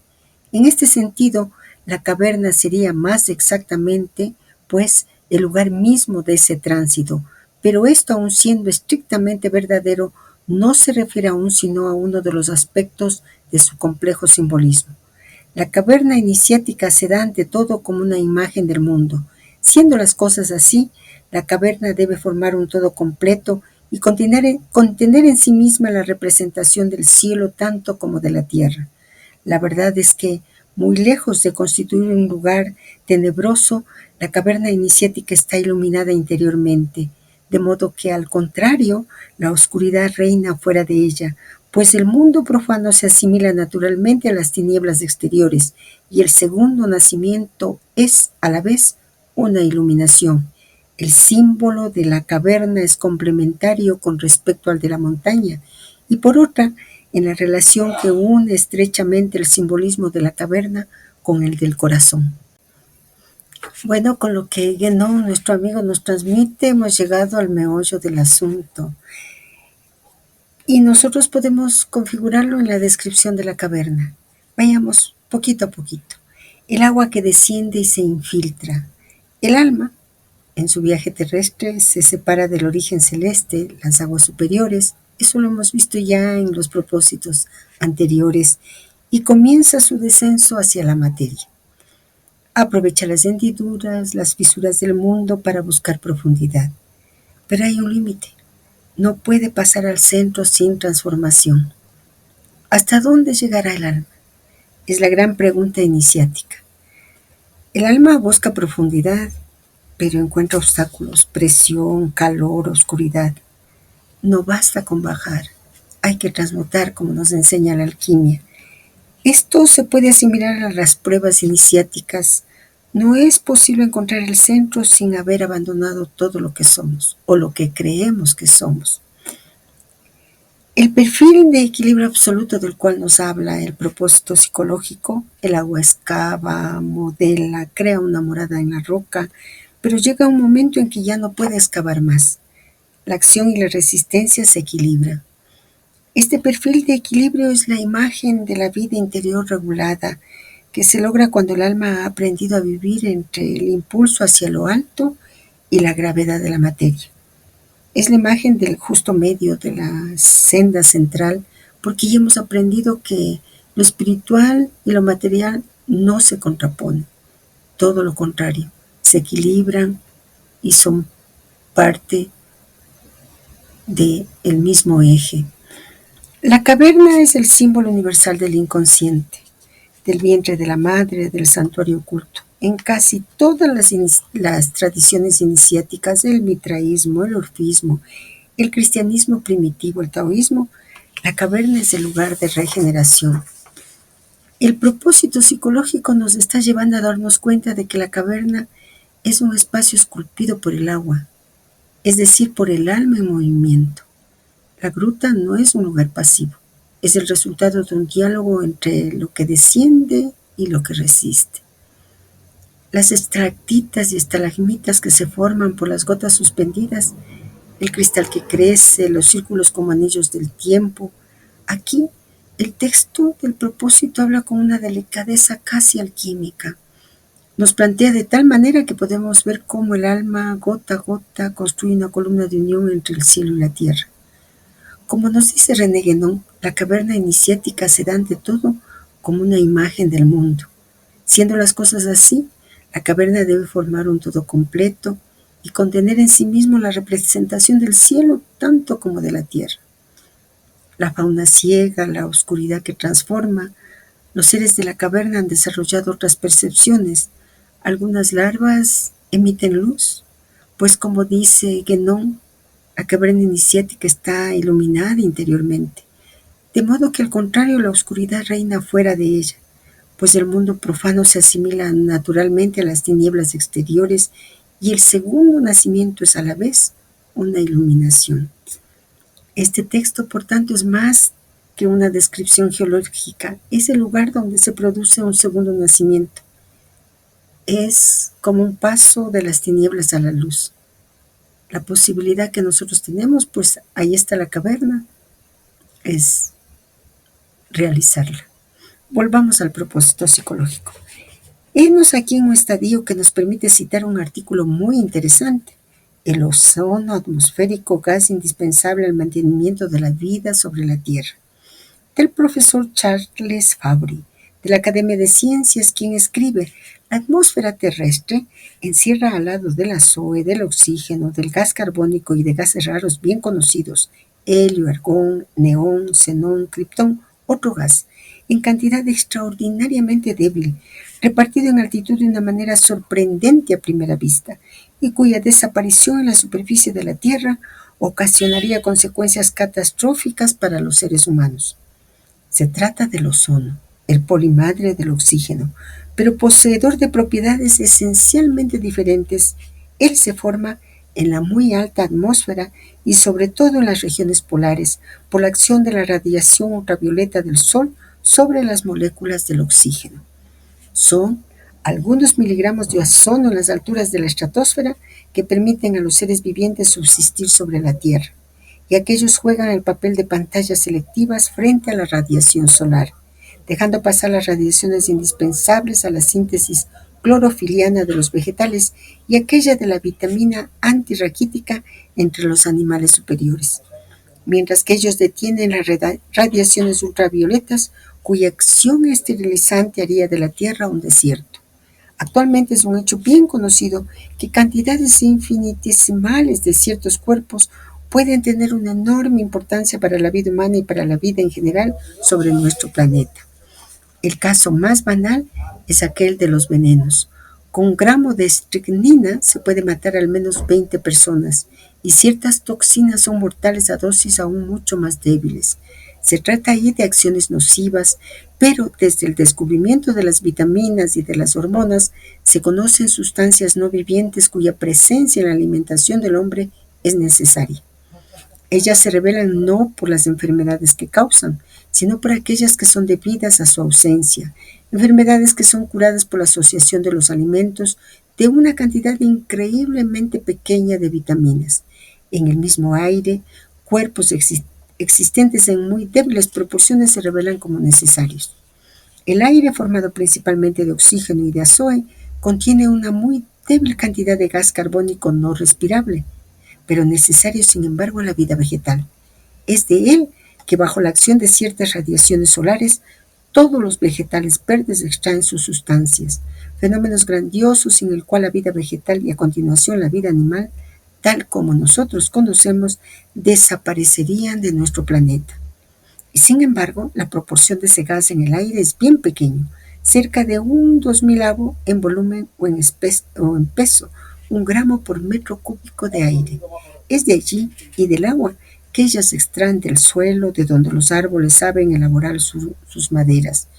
En este sentido, la caverna sería más exactamente, pues, el lugar mismo de ese tránsito, pero esto, aun siendo estrictamente verdadero, no se refiere aún sino a uno de los aspectos de su complejo simbolismo. La caverna iniciática se da ante todo como una imagen del mundo. Siendo las cosas así, la caverna debe formar un todo completo y contener en sí misma la representación del cielo tanto como de la tierra. La verdad es que, muy lejos de constituir un lugar tenebroso, La caverna iniciática está iluminada interiormente, de modo que al contrario, la oscuridad reina fuera de ella, pues el mundo profano se asimila naturalmente a las tinieblas exteriores y el segundo nacimiento es, a la vez, una iluminación. El símbolo de la caverna es complementario con respecto al de la montaña y por otra, en la relación que une estrechamente el simbolismo de la caverna con el del corazón. Bueno, con lo que Guénon, nuestro amigo, nos transmite, hemos llegado al meollo del asunto. Y nosotros podemos configurarlo en la descripción de la caverna. Vayamos poquito a poquito. El agua que desciende y se infiltra. El alma, en su viaje terrestre, se separa del origen celeste, las aguas superiores. Eso lo hemos visto ya en los propósitos anteriores. Y comienza su descenso hacia la materia. Aprovecha las hendiduras, las fisuras del mundo para buscar profundidad. Pero hay un límite. No puede pasar al centro sin transformación. ¿Hasta dónde llegará el alma? Es la gran pregunta iniciática. El alma busca profundidad, pero encuentra obstáculos, presión, calor, oscuridad. No basta con bajar. Hay que transmutar, como nos enseña la alquimia. Esto se puede asimilar a las pruebas iniciáticas. No es posible encontrar el centro sin haber abandonado todo lo que somos o lo que creemos que somos. El perfil de equilibrio absoluto del cual nos habla el propósito psicológico, el agua excava, modela, crea una morada en la roca, pero llega un momento en que ya no puede excavar más. La acción y la resistencia se equilibran. Este perfil de equilibrio es la imagen de la vida interior regulada, que se logra cuando el alma ha aprendido a vivir entre el impulso hacia lo alto y la gravedad de la materia. Es la imagen del justo medio, de la senda central, porque ya hemos aprendido que lo espiritual y lo material no se contraponen, todo lo contrario, se equilibran y son parte del mismo eje. La caverna es el símbolo universal del inconsciente, del vientre de la madre, del santuario oculto. En casi todas las tradiciones iniciáticas, el mitraísmo, el orfismo, el cristianismo primitivo, el taoísmo, la caverna es el lugar de regeneración. El propósito psicológico nos está llevando a darnos cuenta de que la caverna es un espacio esculpido por el agua, es decir, por el alma en movimiento. La gruta no es un lugar pasivo, es el resultado de un diálogo entre lo que desciende y lo que resiste. Las estalactitas y estalagmitas que se forman por las gotas suspendidas, el cristal que crece, los círculos como anillos del tiempo. Aquí, el texto del propósito habla con una delicadeza casi alquímica. Nos plantea de tal manera que podemos ver cómo el alma, gota a gota, construye una columna de unión entre el cielo y la tierra. Como nos dice René Guénon, la caverna iniciática se da ante todo como una imagen del mundo. Siendo las cosas así, la caverna debe formar un todo completo y contener en sí mismo la representación del cielo tanto como de la tierra. La fauna ciega, la oscuridad que transforma, los seres de la caverna han desarrollado otras percepciones. Algunas larvas emiten luz, pues como dice Guénon, la caverna iniciática está iluminada interiormente, de modo que al contrario la oscuridad reina fuera de ella, pues el mundo profano se asimila naturalmente a las tinieblas exteriores y el segundo nacimiento es a la vez una iluminación. Este texto, por tanto, es más que una descripción geológica, es el lugar donde se produce un segundo nacimiento. Es como un paso de las tinieblas a la luz. La posibilidad que nosotros tenemos, pues ahí está la caverna, es realizarla. Volvamos al propósito psicológico. Hemos aquí en un estadio que nos permite citar un artículo muy interesante. El ozono atmosférico, gas indispensable al mantenimiento de la vida sobre la Tierra, del profesor Charles Fabry, de la Academia de Ciencias, quien escribe: la atmósfera terrestre encierra al lado del azoe, del oxígeno, del gas carbónico y de gases raros bien conocidos, helio, argón, neón, xenón, criptón, otro gas, en cantidad extraordinariamente débil, repartido en altitud de una manera sorprendente a primera vista, y cuya desaparición en la superficie de la Tierra ocasionaría consecuencias catastróficas para los seres humanos. Se trata del ozono, el polimadre del oxígeno, pero poseedor de propiedades esencialmente diferentes. Él se forma en la muy alta atmósfera y sobre todo en las regiones polares por la acción de la radiación ultravioleta del Sol sobre las moléculas del oxígeno. Son algunos miligramos de ozono en las alturas de la estratosfera que permiten a los seres vivientes subsistir sobre la Tierra, y aquellos juegan el papel de pantallas selectivas frente a la radiación solar, dejando pasar las radiaciones indispensables a la síntesis clorofiliana de los vegetales y aquella de la vitamina antirraquítica entre los animales superiores, mientras que ellos detienen las radiaciones ultravioletas cuya acción esterilizante haría de la Tierra un desierto. Actualmente es un hecho bien conocido que cantidades infinitesimales de ciertos cuerpos pueden tener una enorme importancia para la vida humana y para la vida en general sobre nuestro planeta. El caso más banal es aquel de los venenos. Con un gramo de estricnina se puede matar al menos 20 personas, y ciertas toxinas son mortales a dosis aún mucho más débiles. Se trata ahí de acciones nocivas, pero desde el descubrimiento de las vitaminas y de las hormonas se conocen sustancias no vivientes cuya presencia en la alimentación del hombre es necesaria. Ellas se revelan no por las enfermedades que causan, sino por aquellas que son debidas a su ausencia, enfermedades que son curadas por la asociación de los alimentos de una cantidad increíblemente pequeña de vitaminas. En el mismo aire, cuerpos existentes en muy débiles proporciones se revelan como necesarios. El aire, formado principalmente de oxígeno y de azoe, contiene una muy débil cantidad de gas carbónico no respirable, pero necesario sin embargo a la vida vegetal. Es de él que bajo la acción de ciertas radiaciones solares, todos los vegetales verdes extraen sus sustancias, fenómenos grandiosos sin el cual la vida vegetal y a continuación la vida animal, tal como nosotros conocemos, desaparecerían de nuestro planeta. Y sin embargo, la proporción de ese gas en el aire es bien pequeño, cerca de un 2000avo en volumen o en peso, 1 gramo por metro cúbico de aire. Es de allí y del agua que ellas extraen del suelo, de donde los árboles saben elaborar sus maderas.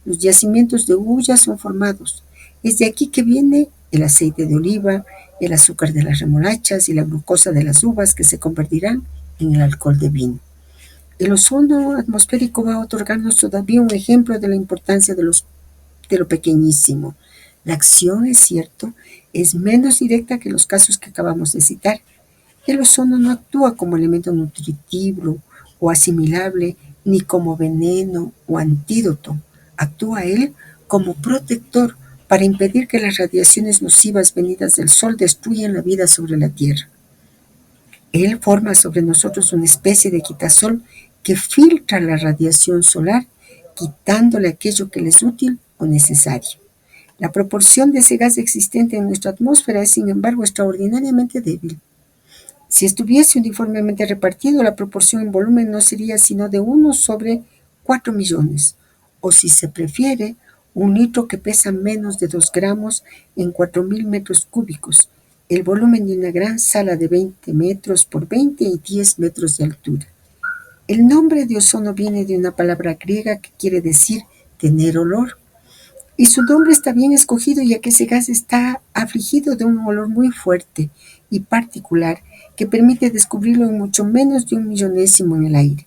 Los yacimientos de hulla son formados. Es de aquí que viene el aceite de oliva, el azúcar de las remolachas y la glucosa de las uvas que se convertirán en el alcohol de vino. El ozono atmosférico va a otorgarnos todavía un ejemplo de la importancia de lo pequeñísimo. La acción, es cierto, es menos directa que los casos que acabamos de citar. El ozono no actúa como elemento nutritivo o asimilable, ni como veneno o antídoto. Actúa él como protector para impedir que las radiaciones nocivas venidas del Sol destruyan la vida sobre la Tierra. Él forma sobre nosotros una especie de quitasol que filtra la radiación solar, quitándole aquello que le es útil o necesario. La proporción de ese gas existente en nuestra atmósfera es, sin embargo, extraordinariamente débil. Si estuviese uniformemente repartido, la proporción en volumen no sería sino de 1 sobre 4 millones, o si se prefiere, un litro que pesa menos de 2 gramos en 4.000 metros cúbicos, el volumen de una gran sala de 20 metros por 20 y 10 metros de altura. El nombre de ozono viene de una palabra griega que quiere decir tener olor. Y su nombre está bien escogido, ya que ese gas está afligido de un olor muy fuerte y particular que permite descubrirlo en mucho menos de 1 millonésimo en el aire.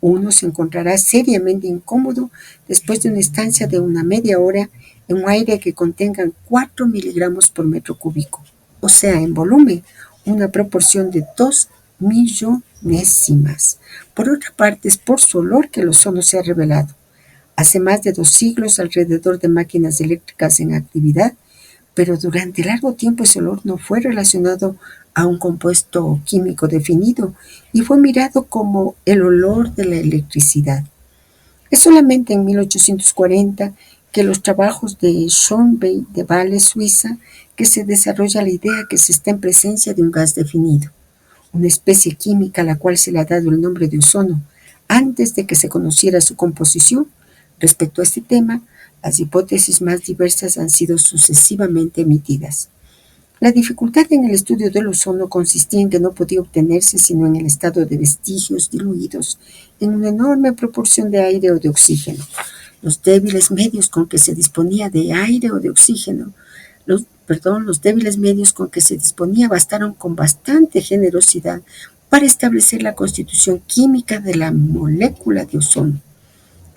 Uno se encontrará seriamente incómodo después de una estancia de una media hora en un aire que contenga 4 miligramos por metro cúbico, o sea, en volumen, una proporción de 2 millonésimas. Por otra parte, es por su olor que el ozono se ha revelado. Hace más de 2 siglos alrededor de máquinas eléctricas en actividad, pero durante largo tiempo ese olor no fue relacionado a un compuesto químico definido y fue mirado como el olor de la electricidad. Es solamente en 1840 que los trabajos de Schönbeck de Bâle, Suiza, que se desarrolla la idea que se está en presencia de un gas definido, una especie química a la cual se le ha dado el nombre de ozono, antes de que se conociera su composición. Respecto a este tema, las hipótesis más diversas han sido sucesivamente emitidas. La dificultad en el estudio del ozono consistía en que no podía obtenerse sino en el estado de vestigios diluidos en una enorme proporción de aire o de oxígeno. Los débiles medios con que se disponía de aire o de oxígeno, los débiles medios con que se disponía bastaron con bastante generosidad para establecer la constitución química de la molécula de ozono.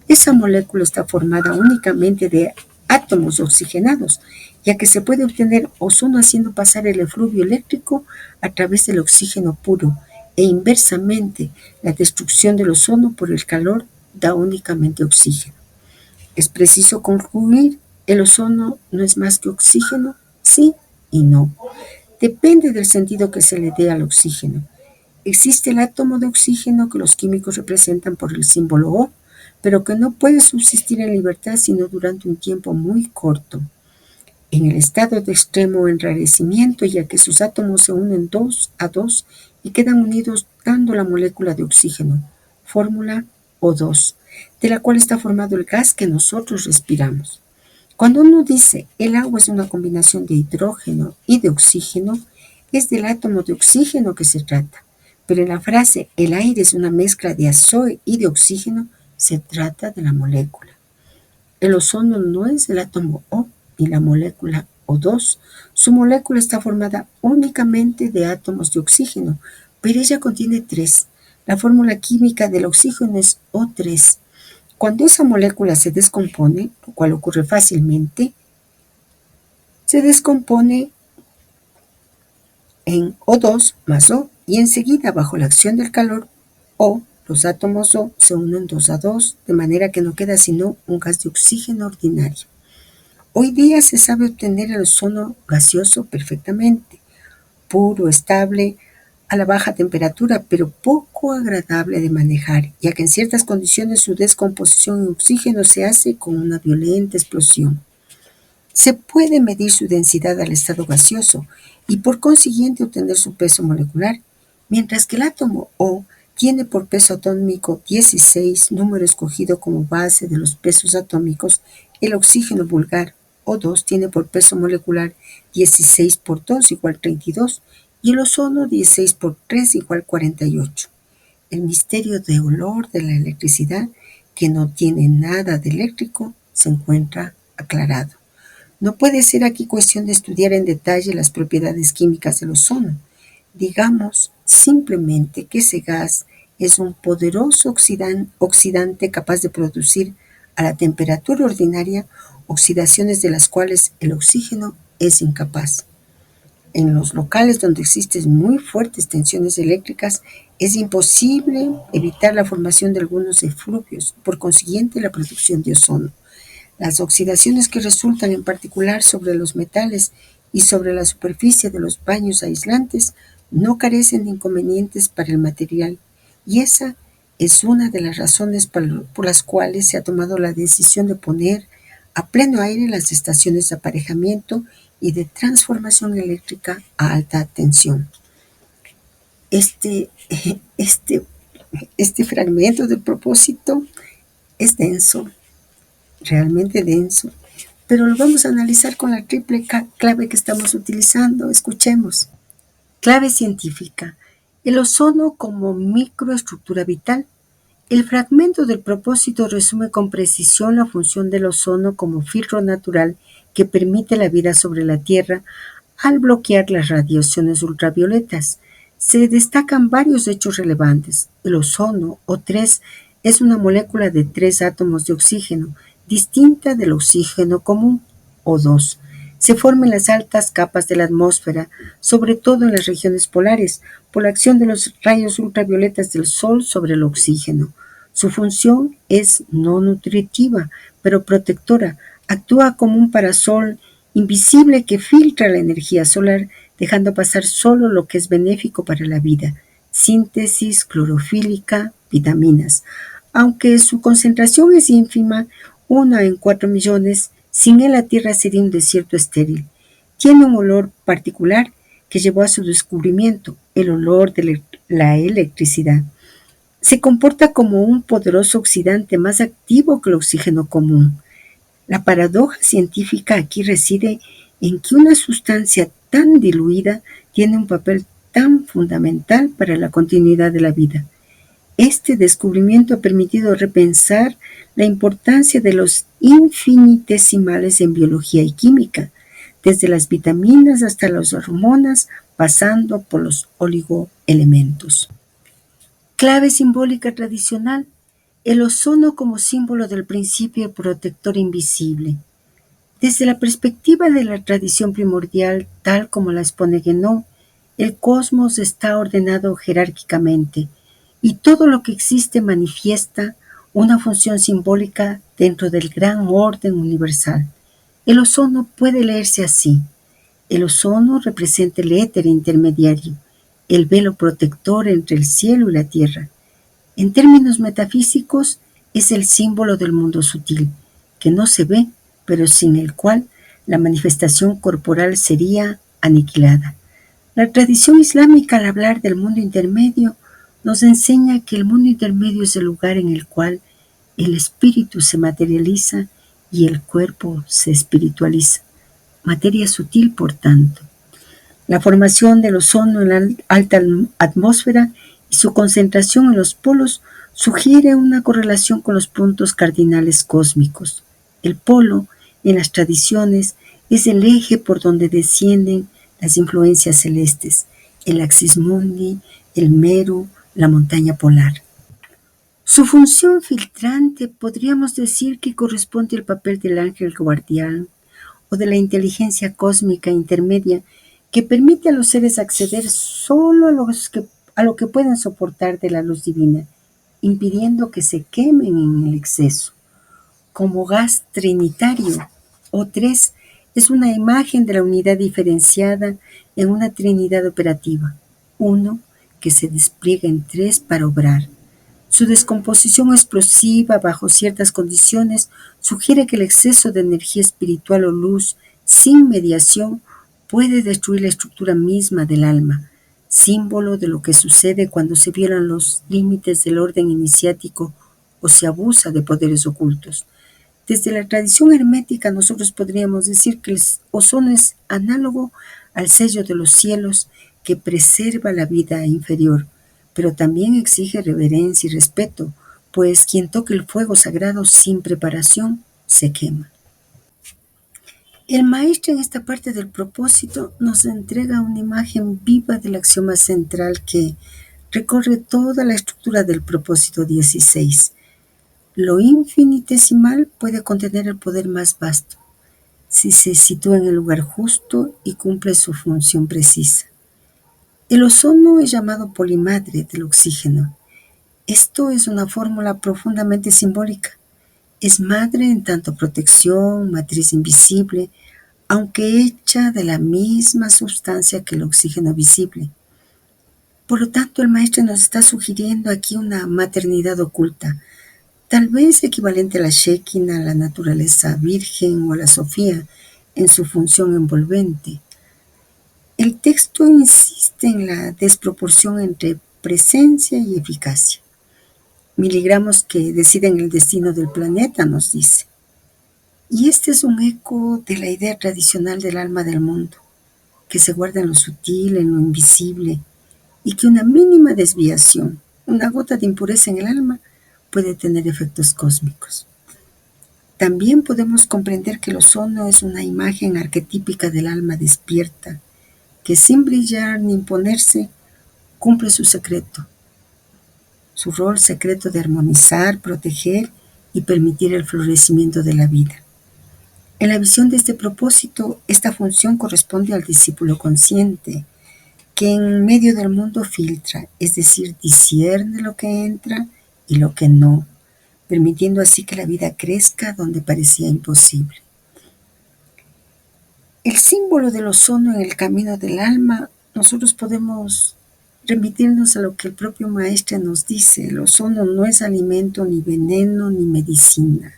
Esa molécula está formada únicamente de átomos oxigenados, ya que se puede obtener ozono haciendo pasar el efluvio eléctrico a través del oxígeno puro, e inversamente, la destrucción del ozono por el calor da únicamente oxígeno. Es preciso concluir, el ozono no es más que oxígeno, sí y no. Depende del sentido que se le dé al oxígeno. Existe el átomo de oxígeno que los químicos representan por el símbolo O, pero que no puede subsistir en libertad sino durante un tiempo muy corto. En el estado de extremo enrarecimiento, ya que sus átomos se unen 2 a 2 y quedan unidos dando la molécula de oxígeno, fórmula O2, de la cual está formado el gas que nosotros respiramos. Cuando uno dice el agua es una combinación de hidrógeno y de oxígeno, es del átomo de oxígeno que se trata. Pero en la frase el aire es una mezcla de azoe y de oxígeno, se trata de la molécula. El ozono no es el átomo O ni la molécula O2. Su molécula está formada únicamente de átomos de oxígeno, pero ella contiene 3. La fórmula química del oxígeno es O3. Cuando esa molécula se descompone, lo cual ocurre fácilmente, se descompone en O2 más O y enseguida, bajo la acción del calor O, los átomos O se unen 2 a 2, de manera que no queda sino un gas de oxígeno ordinario. Hoy día se sabe obtener el ozono gaseoso perfectamente, puro, estable, a la baja temperatura, pero poco agradable de manejar, ya que en ciertas condiciones su descomposición en oxígeno se hace con una violenta explosión. Se puede medir su densidad al estado gaseoso y por consiguiente obtener su peso molecular, mientras que el átomo O tiene por peso atómico 16, número escogido como base de los pesos atómicos. El oxígeno vulgar O2 tiene por peso molecular 16 por 2 igual 32 y el ozono 16 por 3 igual 48. El misterio de olor de la electricidad, que no tiene nada de eléctrico, se encuentra aclarado. No puede ser aquí cuestión de estudiar en detalle las propiedades químicas del ozono. Digamos simplemente que ese gas es un poderoso oxidante capaz de producir a la temperatura ordinaria oxidaciones de las cuales el oxígeno es incapaz. En los locales donde existen muy fuertes tensiones eléctricas es imposible evitar la formación de algunos efluvios, por consiguiente la producción de ozono. Las oxidaciones que resultan en particular sobre los metales y sobre la superficie de los baños aislantes no carecen de inconvenientes para el material, y esa es una de las razones por las cuales se ha tomado la decisión de poner a pleno aire las estaciones de aparejamiento y de transformación eléctrica a alta tensión. Este, este, este fragmento del propósito es denso, realmente denso, pero lo vamos a analizar con la triple clave que estamos utilizando. Escuchemos. Clave científica. El ozono como microestructura vital. El fragmento del propósito resume con precisión la función del ozono como filtro natural que permite la vida sobre la Tierra al bloquear las radiaciones ultravioletas. Se destacan varios hechos relevantes. El ozono, O3, es una molécula de 3 átomos de oxígeno, distinta del oxígeno común, O2. Se forma en las altas capas de la atmósfera, sobre todo en las regiones polares, por la acción de los rayos ultravioletas del Sol sobre el oxígeno. Su función es no nutritiva, pero protectora. Actúa como un parasol invisible que filtra la energía solar, dejando pasar solo lo que es benéfico para la vida: síntesis clorofílica, vitaminas. Aunque su concentración es ínfima, 1 en 4 millones, sin él la Tierra sería un desierto estéril. Tiene un olor particular que llevó a su descubrimiento, el olor de la electricidad. Se comporta como un poderoso oxidante más activo que el oxígeno común. La paradoja científica aquí reside en que una sustancia tan diluida tiene un papel tan fundamental para la continuidad de la vida. Este descubrimiento ha permitido repensar la importancia de los infinitesimales en biología y química, desde las vitaminas hasta las hormonas, pasando por los oligoelementos. Clave simbólica tradicional: el ozono como símbolo del principio protector invisible. Desde la perspectiva de la tradición primordial, tal como la expone Guénon, el cosmos está ordenado jerárquicamente y todo lo que existe manifiesta una función simbólica dentro del gran orden universal. El ozono puede leerse así: el ozono representa el éter intermediario, el velo protector entre el cielo y la tierra. En términos metafísicos, es el símbolo del mundo sutil, que no se ve, pero sin el cual la manifestación corporal sería aniquilada. La tradición islámica, al hablar del mundo intermedio, nos enseña que el mundo intermedio es el lugar en el cual el espíritu se materializa y el cuerpo se espiritualiza. Materia sutil, por tanto. La formación del ozono en la alta atmósfera y su concentración en los polos sugiere una correlación con los puntos cardinales cósmicos. El polo, en las tradiciones, es el eje por donde descienden las influencias celestes, el axis mundi, el Meru, la montaña polar. Su función filtrante podríamos decir que corresponde al papel del ángel guardián o de la inteligencia cósmica intermedia que permite a los seres acceder solo a lo que pueden soportar de la luz divina, impidiendo que se quemen en el exceso. Como gas trinitario, O3 es una imagen de la unidad diferenciada en una trinidad operativa, uno que se despliega en tres para obrar. Su descomposición explosiva bajo ciertas condiciones sugiere que el exceso de energía espiritual o luz sin mediación puede destruir la estructura misma del alma, símbolo de lo que sucede cuando se violan los límites del orden iniciático o se abusa de poderes ocultos. Desde la tradición hermética nosotros podríamos decir que el ozono es análogo al sello de los cielos que preserva la vida inferior, pero también exige reverencia y respeto, pues quien toque el fuego sagrado sin preparación se quema. El maestro en esta parte del propósito nos entrega una imagen viva del axioma central que recorre toda la estructura del propósito 16. Lo infinitesimal puede contener el poder más vasto, si se sitúa en el lugar justo y cumple su función precisa. El ozono es llamado polimadre del oxígeno. Esto es una fórmula profundamente simbólica. Es madre en tanto protección, matriz invisible, aunque hecha de la misma sustancia que el oxígeno visible. Por lo tanto, el maestro nos está sugiriendo aquí una maternidad oculta, tal vez equivalente a la Shekinah, a la naturaleza virgen o a la Sofía en su función envolvente. El texto insiste en la desproporción entre presencia y eficacia. Miligramos que deciden el destino del planeta, nos dice. Y este es un eco de la idea tradicional del alma del mundo, que se guarda en lo sutil, en lo invisible, y que una mínima desviación, una gota de impureza en el alma, puede tener efectos cósmicos. También podemos comprender que el ozono es una imagen arquetípica del alma despierta, que sin brillar ni imponerse, cumple su secreto, su rol secreto de armonizar, proteger y permitir el florecimiento de la vida. En la visión de este propósito, esta función corresponde al discípulo consciente, que en medio del mundo filtra, es decir, discierne lo que entra y lo que no, permitiendo así que la vida crezca donde parecía imposible. El símbolo del ozono en el camino del alma, nosotros podemos remitirnos a lo que el propio maestro nos dice: el ozono no es alimento, ni veneno, ni medicina.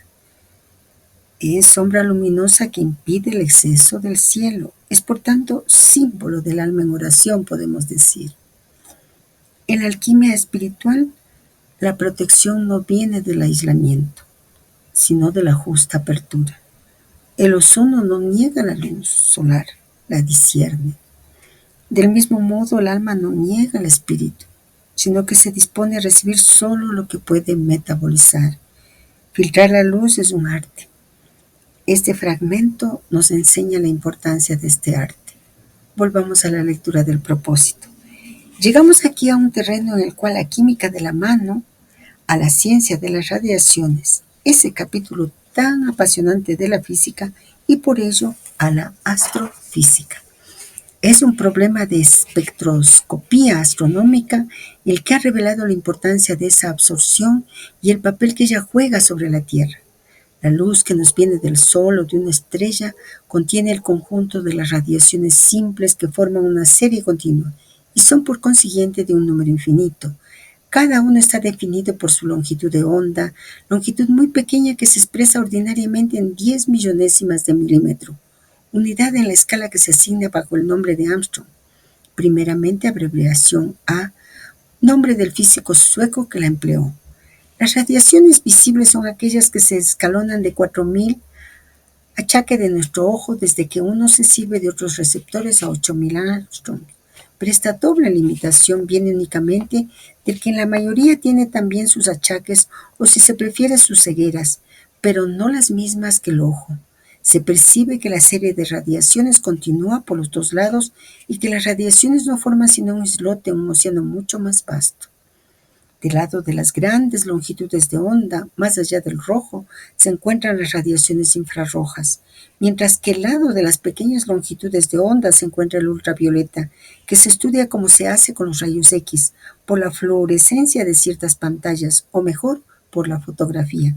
Es sombra luminosa que impide el exceso del cielo. Es por tanto símbolo del alma en oración, podemos decir. En la alquimia espiritual, La protección no viene del aislamiento, sino de la justa apertura. El ozono no niega la luz solar, la discierne. Del mismo modo, el alma no niega el espíritu, sino que se dispone a recibir solo lo que puede metabolizar. Filtrar la luz es un arte. Este fragmento nos enseña la importancia de este arte. Volvamos a la lectura del propósito. Llegamos aquí a un terreno en el cual la química de la mano a la ciencia de las radiaciones, ese capítulo tan apasionante de la física y por ello a la astrofísica. Es un problema de espectroscopía astronómica el que ha revelado la importancia de esa absorción y el papel que ella juega sobre la Tierra. La luz que nos viene del Sol o de una estrella contiene el conjunto de las radiaciones simples que forman una serie continua y son por consiguiente de un número infinito. Cada uno está definido por su longitud de onda, longitud muy pequeña que se expresa ordinariamente en 10 millonésimas de milímetro, unidad en la escala que se asigna bajo el nombre de Armstrong, primeramente abreviación A, nombre del físico sueco que la empleó. Las radiaciones visibles son aquellas que se escalonan de 4000 achaque de nuestro ojo desde que uno se sirve de otros receptores a 8000 Armstrong. Pero esta doble limitación viene únicamente del que en la mayoría tiene también sus achaques o si se prefiere sus cegueras, pero no las mismas que el ojo. Se percibe que la serie de radiaciones continúa por los dos lados y que las radiaciones no forman sino un islote en un océano mucho más vasto. Del lado de las grandes longitudes de onda, más allá del rojo, se encuentran las radiaciones infrarrojas, mientras que al lado de las pequeñas longitudes de onda se encuentra el ultravioleta, que se estudia como se hace con los rayos X, por la fluorescencia de ciertas pantallas, o mejor, por la fotografía.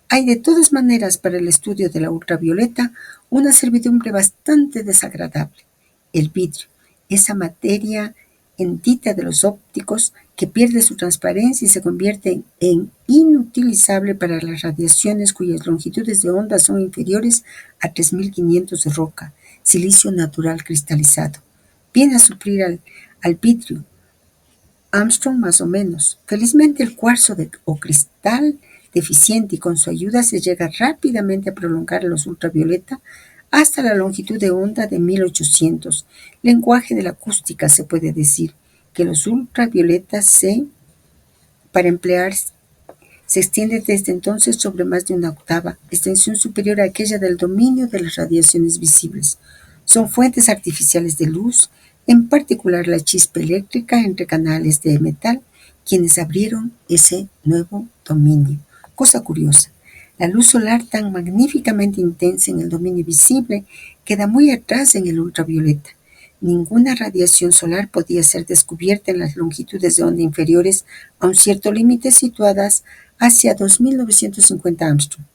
Hay de todas maneras para el estudio de la ultravioleta una servidumbre bastante desagradable: el vidrio, esa materia endita de los ópticos que pierde su transparencia y se convierte en inutilizable para las radiaciones cuyas longitudes de onda son inferiores a 3500 de roca, silicio natural cristalizado. Viene a suplir al vidrio, Armstrong más o menos. Felizmente el cuarzo o cristal deficiente y con su ayuda se llega rápidamente a prolongar los ultravioleta hasta la longitud de onda de 1800. Lenguaje de la acústica se puede decir que los ultravioletas para emplear, se extienden desde entonces sobre más de una octava, extensión superior a aquella del dominio de las radiaciones visibles. Son fuentes artificiales de luz, en particular la chispa eléctrica entre canales de metal, quienes abrieron ese nuevo dominio. Cosa curiosa, la luz solar tan magníficamente intensa en el dominio visible queda muy atrás en el ultravioleta. Ninguna radiación solar podía ser descubierta en las longitudes de onda inferiores a un cierto límite situadas hacia 2950 Armstrong.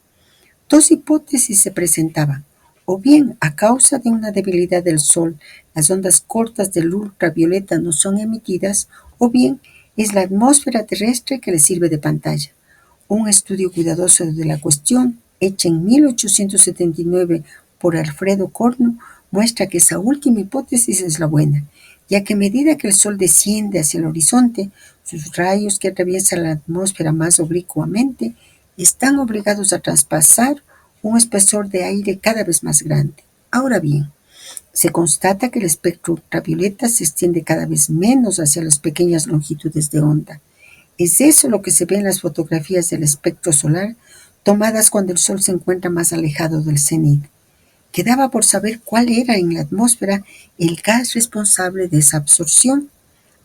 Dos hipótesis se presentaban: o bien a causa de una debilidad del Sol, las ondas cortas del ultravioleta no son emitidas, o bien es la atmósfera terrestre que le sirve de pantalla. Un estudio cuidadoso de la cuestión, hecho en 1879 por Alfredo Cornu, muestra que esa última hipótesis es la buena, ya que a medida que el Sol desciende hacia el horizonte, sus rayos que atraviesan la atmósfera más oblicuamente están obligados a traspasar un espesor de aire cada vez más grande. Ahora bien, se constata que el espectro ultravioleta se extiende cada vez menos hacia las pequeñas longitudes de onda. Es eso lo que se ve en las fotografías del espectro solar tomadas cuando el Sol se encuentra más alejado del cenit. Quedaba por saber cuál era en la atmósfera el gas responsable de esa absorción.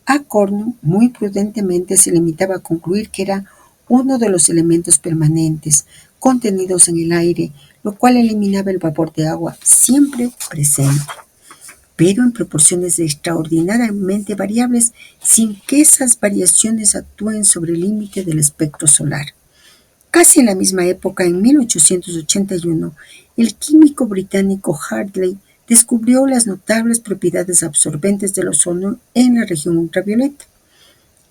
A. Cornu muy prudentemente se limitaba a concluir que era uno de los elementos permanentes contenidos en el aire, lo cual eliminaba el vapor de agua siempre presente, pero en proporciones extraordinariamente variables, sin que esas variaciones actúen sobre el límite del espectro solar. Casi en la misma época, en 1881, el químico británico Hartley descubrió las notables propiedades absorbentes del ozono en la región ultravioleta.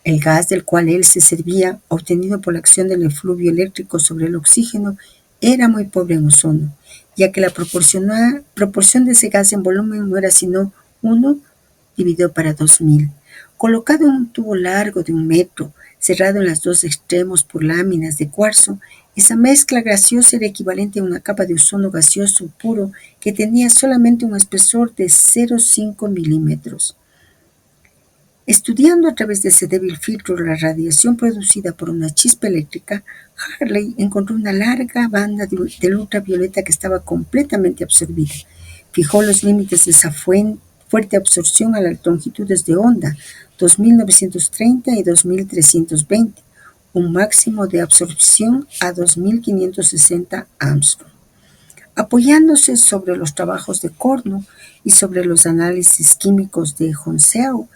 El gas del cual él se servía, obtenido por la acción del efluvio eléctrico sobre el oxígeno, era muy pobre en ozono, ya que la proporción de ese gas en volumen no era sino 1 dividido para 2000. Colocado en un tubo largo de 1 metro, Cerrado en los dos extremos por láminas de cuarzo, esa mezcla gaseosa era equivalente a una capa de ozono gaseoso puro que tenía solamente un espesor de 0,5 milímetros. Estudiando a través de ese débil filtro la radiación producida por una chispa eléctrica, Hartley encontró una larga banda del ultravioleta que estaba completamente absorbida. Fijó los límites de esa fuerte absorción a las longitudes de onda 2930 y 2320, un máximo de absorción a 2560 Armstrong. Apoyándose sobre los trabajos de Cornu y sobre los análisis químicos de Hounsou,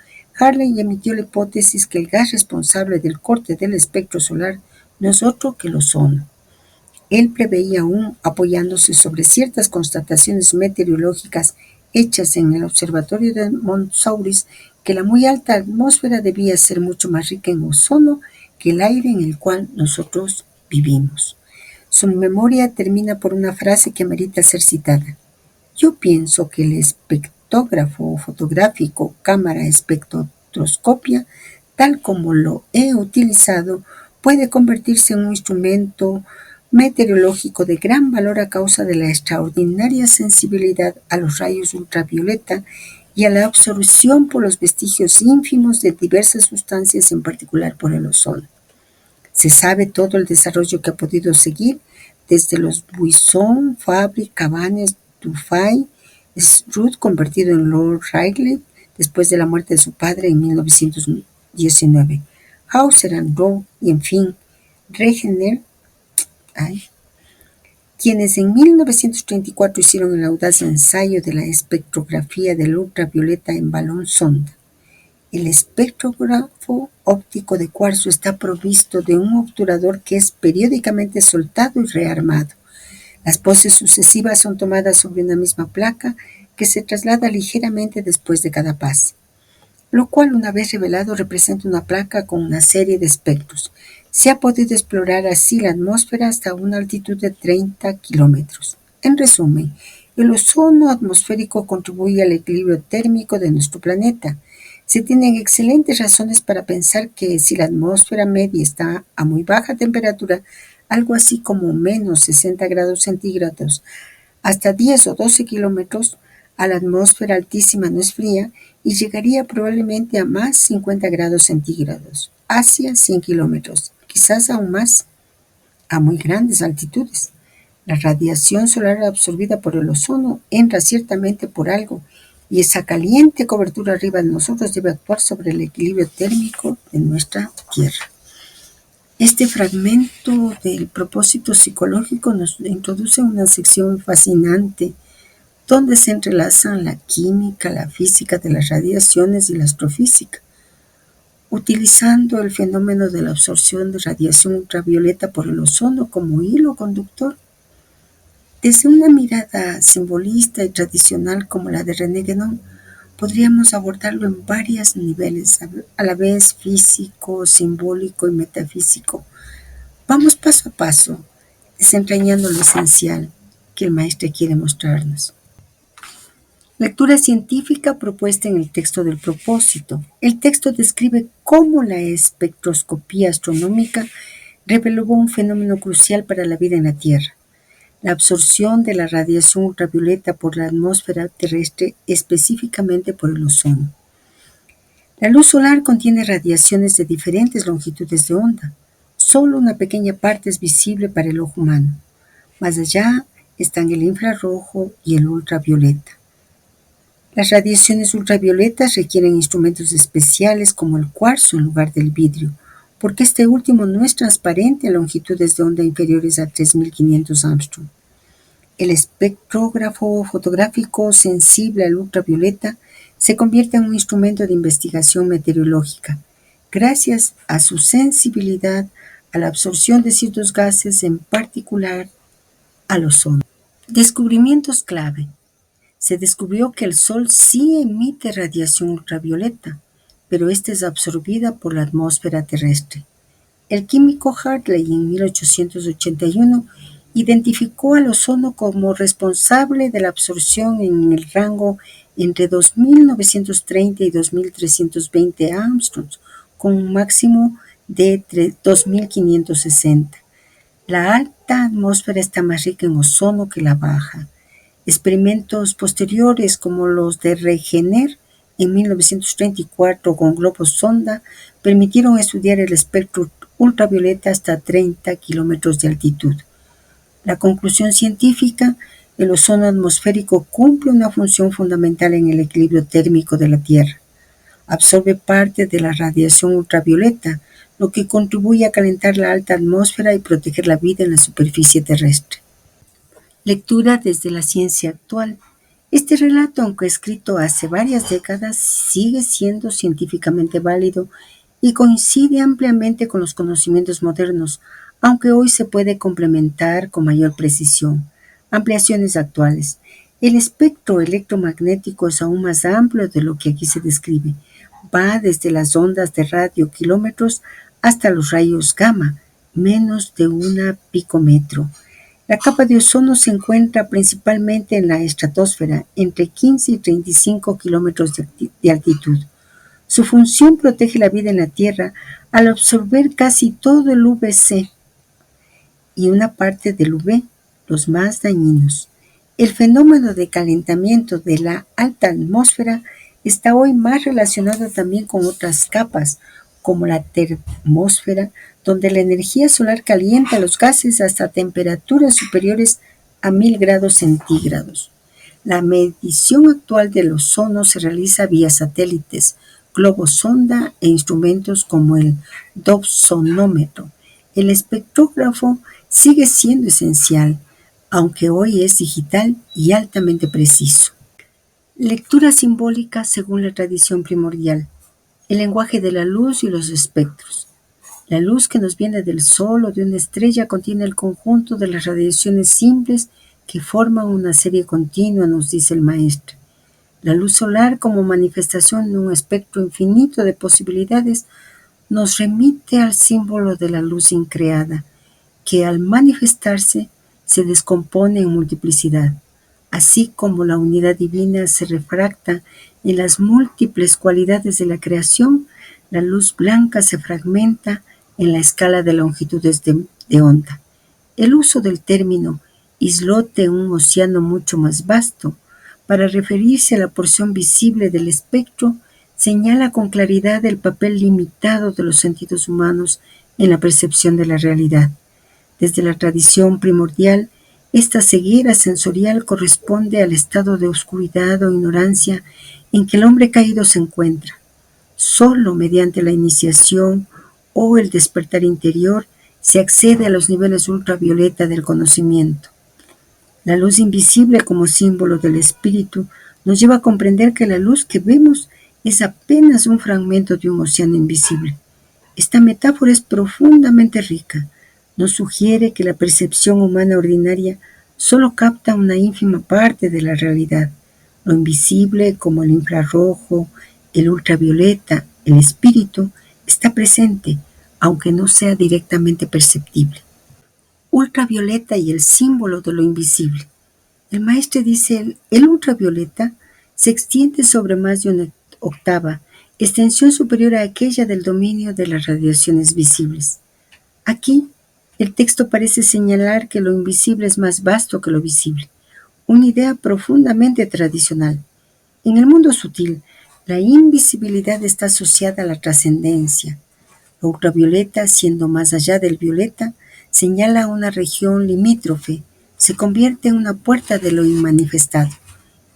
Hartley emitió la hipótesis que el gas responsable del corte del espectro solar no es otro que el ozono. Él preveía aún, apoyándose sobre ciertas constataciones meteorológicas hechas en el observatorio de Montsouris, que la muy alta atmósfera debía ser mucho más rica en ozono que el aire en el cual nosotros vivimos. Su memoria termina por una frase que amerita ser citada. Yo pienso que el espectrógrafo fotográfico cámara espectroscopia, tal como lo he utilizado, puede convertirse en un instrumento meteorológico de gran valor a causa de la extraordinaria sensibilidad a los rayos ultravioleta y a la absorción por los vestigios ínfimos de diversas sustancias, en particular por el ozono. Se sabe todo el desarrollo que ha podido seguir desde los Buisson, Fabry, Cabanes, Dufay, Strutt convertido en Lord Rayleigh después de la muerte de su padre en 1919, Hauser and Rowe y, en fin, Regener, quienes en 1934 hicieron el audaz ensayo de la espectrografía del ultravioleta en balón sonda. El espectrógrafo óptico de cuarzo está provisto de un obturador que es periódicamente soltado y rearmado. Las poses sucesivas son tomadas sobre una misma placa que se traslada ligeramente después de cada pase, lo cual, una vez revelado, representa una placa con una serie de espectros. Se ha podido explorar así la atmósfera hasta una altitud de 30 kilómetros. En resumen, el ozono atmosférico contribuye al equilibrio térmico de nuestro planeta. Se tienen excelentes razones para pensar que si la atmósfera media está a muy baja temperatura, algo así como menos 60 grados centígrados, hasta 10 o 12 kilómetros, a la atmósfera altísima no es fría y llegaría probablemente a más 50 grados centígrados, hacia 100 kilómetros, quizás aún más, a muy grandes altitudes. La radiación solar absorbida por el ozono entra ciertamente por algo, y esa caliente cobertura arriba de nosotros debe actuar sobre el equilibrio térmico de nuestra Tierra. Este fragmento del propósito psicológico nos introduce en una sección fascinante donde se entrelazan la química, la física de las radiaciones y la astrofísica, utilizando el fenómeno de la absorción de radiación ultravioleta por el ozono como hilo conductor. Desde una mirada simbolista y tradicional como la de René Guénon, podríamos abordarlo en varios niveles, a la vez físico, simbólico y metafísico. Vamos paso a paso, desentrañando lo esencial que el maestro quiere mostrarnos. Lectura científica propuesta en el texto del propósito. El texto describe cómo la espectroscopía astronómica reveló un fenómeno crucial para la vida en la Tierra: la absorción de la radiación ultravioleta por la atmósfera terrestre, específicamente por el ozono. La luz solar contiene radiaciones de diferentes longitudes de onda. Solo una pequeña parte es visible para el ojo humano. Más allá están el infrarrojo y el ultravioleta. Las radiaciones ultravioletas requieren instrumentos especiales como el cuarzo en lugar del vidrio, porque este último no es transparente a longitudes de onda inferiores a 3500 Armstrong. El espectrógrafo fotográfico sensible al ultravioleta se convierte en un instrumento de investigación meteorológica, gracias a su sensibilidad a la absorción de ciertos gases, en particular al ozono. Descubrimientos clave. Se descubrió que el Sol sí emite radiación ultravioleta, pero esta es absorbida por la atmósfera terrestre. El químico Hartley en 1881 identificó al ozono como responsable de la absorción en el rango entre 2930 y 2320 Armstrongs, con un máximo de 2560. La alta atmósfera está más rica en ozono que la baja. Experimentos posteriores como los de Regener en 1934 con globos sonda permitieron estudiar el espectro ultravioleta hasta 30 kilómetros de altitud. La conclusión científica: el ozono atmosférico cumple una función fundamental en el equilibrio térmico de la Tierra. Absorbe parte de la radiación ultravioleta, lo que contribuye a calentar la alta atmósfera y proteger la vida en la superficie terrestre. Lectura desde la ciencia actual. Este relato, aunque escrito hace varias décadas, sigue siendo científicamente válido y coincide ampliamente con los conocimientos modernos, aunque hoy se puede complementar con mayor precisión. Ampliaciones actuales. El espectro electromagnético es aún más amplio de lo que aquí se describe. Va desde las ondas de radio kilómetros hasta los rayos gamma, menos de un picómetro. La capa de ozono se encuentra principalmente en la estratosfera, entre 15 y 35 kilómetros de altitud. Su función protege la vida en la Tierra al absorber casi todo el UVC y una parte del UV, los más dañinos. El fenómeno de calentamiento de la alta atmósfera está hoy más relacionado también con otras capas, como la termósfera, donde la energía solar calienta los gases hasta temperaturas superiores a 1000 grados centígrados. La medición actual del ozono se realiza vía satélites, globos sonda e instrumentos como el dobsonómetro. El espectrógrafo sigue siendo esencial, aunque hoy es digital y altamente preciso. Lectura simbólica según la tradición primordial. El lenguaje de la luz y los espectros. La luz que nos viene del Sol o de una estrella contiene el conjunto de las radiaciones simples que forman una serie continua, nos dice el maestro. La luz solar, como manifestación de un espectro infinito de posibilidades, nos remite al símbolo de la luz increada, que al manifestarse se descompone en multiplicidad, así como la unidad divina se refracta en las múltiples cualidades de la creación. La luz blanca se fragmenta en la escala de longitudes de onda. El uso del término islote en un océano mucho más vasto, para referirse a la porción visible del espectro, señala con claridad el papel limitado de los sentidos humanos en la percepción de la realidad. Desde la tradición primordial, esta ceguera sensorial corresponde al estado de oscuridad o ignorancia en que el hombre caído se encuentra. Solo mediante la iniciación o el despertar interior se accede a los niveles ultravioleta del conocimiento. La luz invisible, como símbolo del espíritu, nos lleva a comprender que la luz que vemos es apenas un fragmento de un océano invisible. Esta metáfora es profundamente rica. Nos sugiere que la percepción humana ordinaria solo capta una ínfima parte de la realidad. Lo invisible, como el infrarrojo, el ultravioleta, el espíritu, está presente, aunque no sea directamente perceptible. Ultravioleta y el símbolo de lo invisible. El maestro dice: el ultravioleta se extiende sobre más de una octava, extensión superior a aquella del dominio de las radiaciones visibles. Aquí, el texto parece señalar que lo invisible es más vasto que lo visible, una idea profundamente tradicional. En el mundo sutil, la invisibilidad está asociada a la trascendencia. Lo ultravioleta, siendo más allá del violeta, señala una región limítrofe, se convierte en una puerta de lo inmanifestado.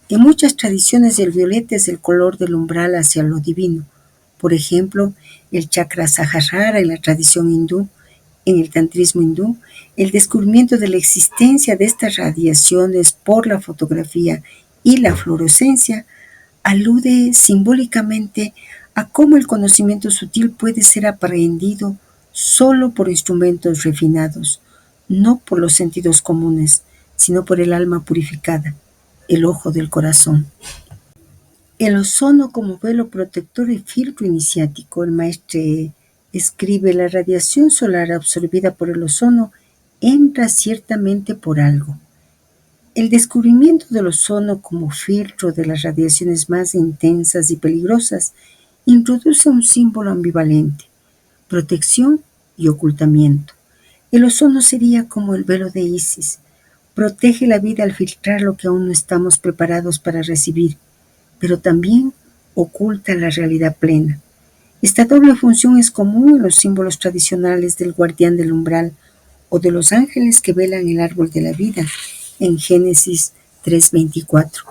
En muchas tradiciones el violeta es el color del umbral hacia lo divino. Por ejemplo, el chakra Sahasrara en la tradición hindú, en el tantrismo hindú, el descubrimiento de la existencia de estas radiaciones por la fotografía y la fluorescencia alude simbólicamente a cómo el conocimiento sutil puede ser aprehendido solo por instrumentos refinados, no por los sentidos comunes, sino por el alma purificada, el ojo del corazón. El ozono como velo protector y filtro iniciático. El maestro escribe: la radiación solar absorbida por el ozono entra ciertamente por algo. El descubrimiento del ozono como filtro de las radiaciones más intensas y peligrosas introduce un símbolo ambivalente. protección y ocultamiento. El ozono sería como el velo de Isis. Protege la vida al filtrar lo que aún no estamos preparados para recibir, pero también oculta la realidad plena. Esta doble función es común en los símbolos tradicionales del guardián del umbral o de los ángeles que velan el árbol de la vida en Génesis 3:24.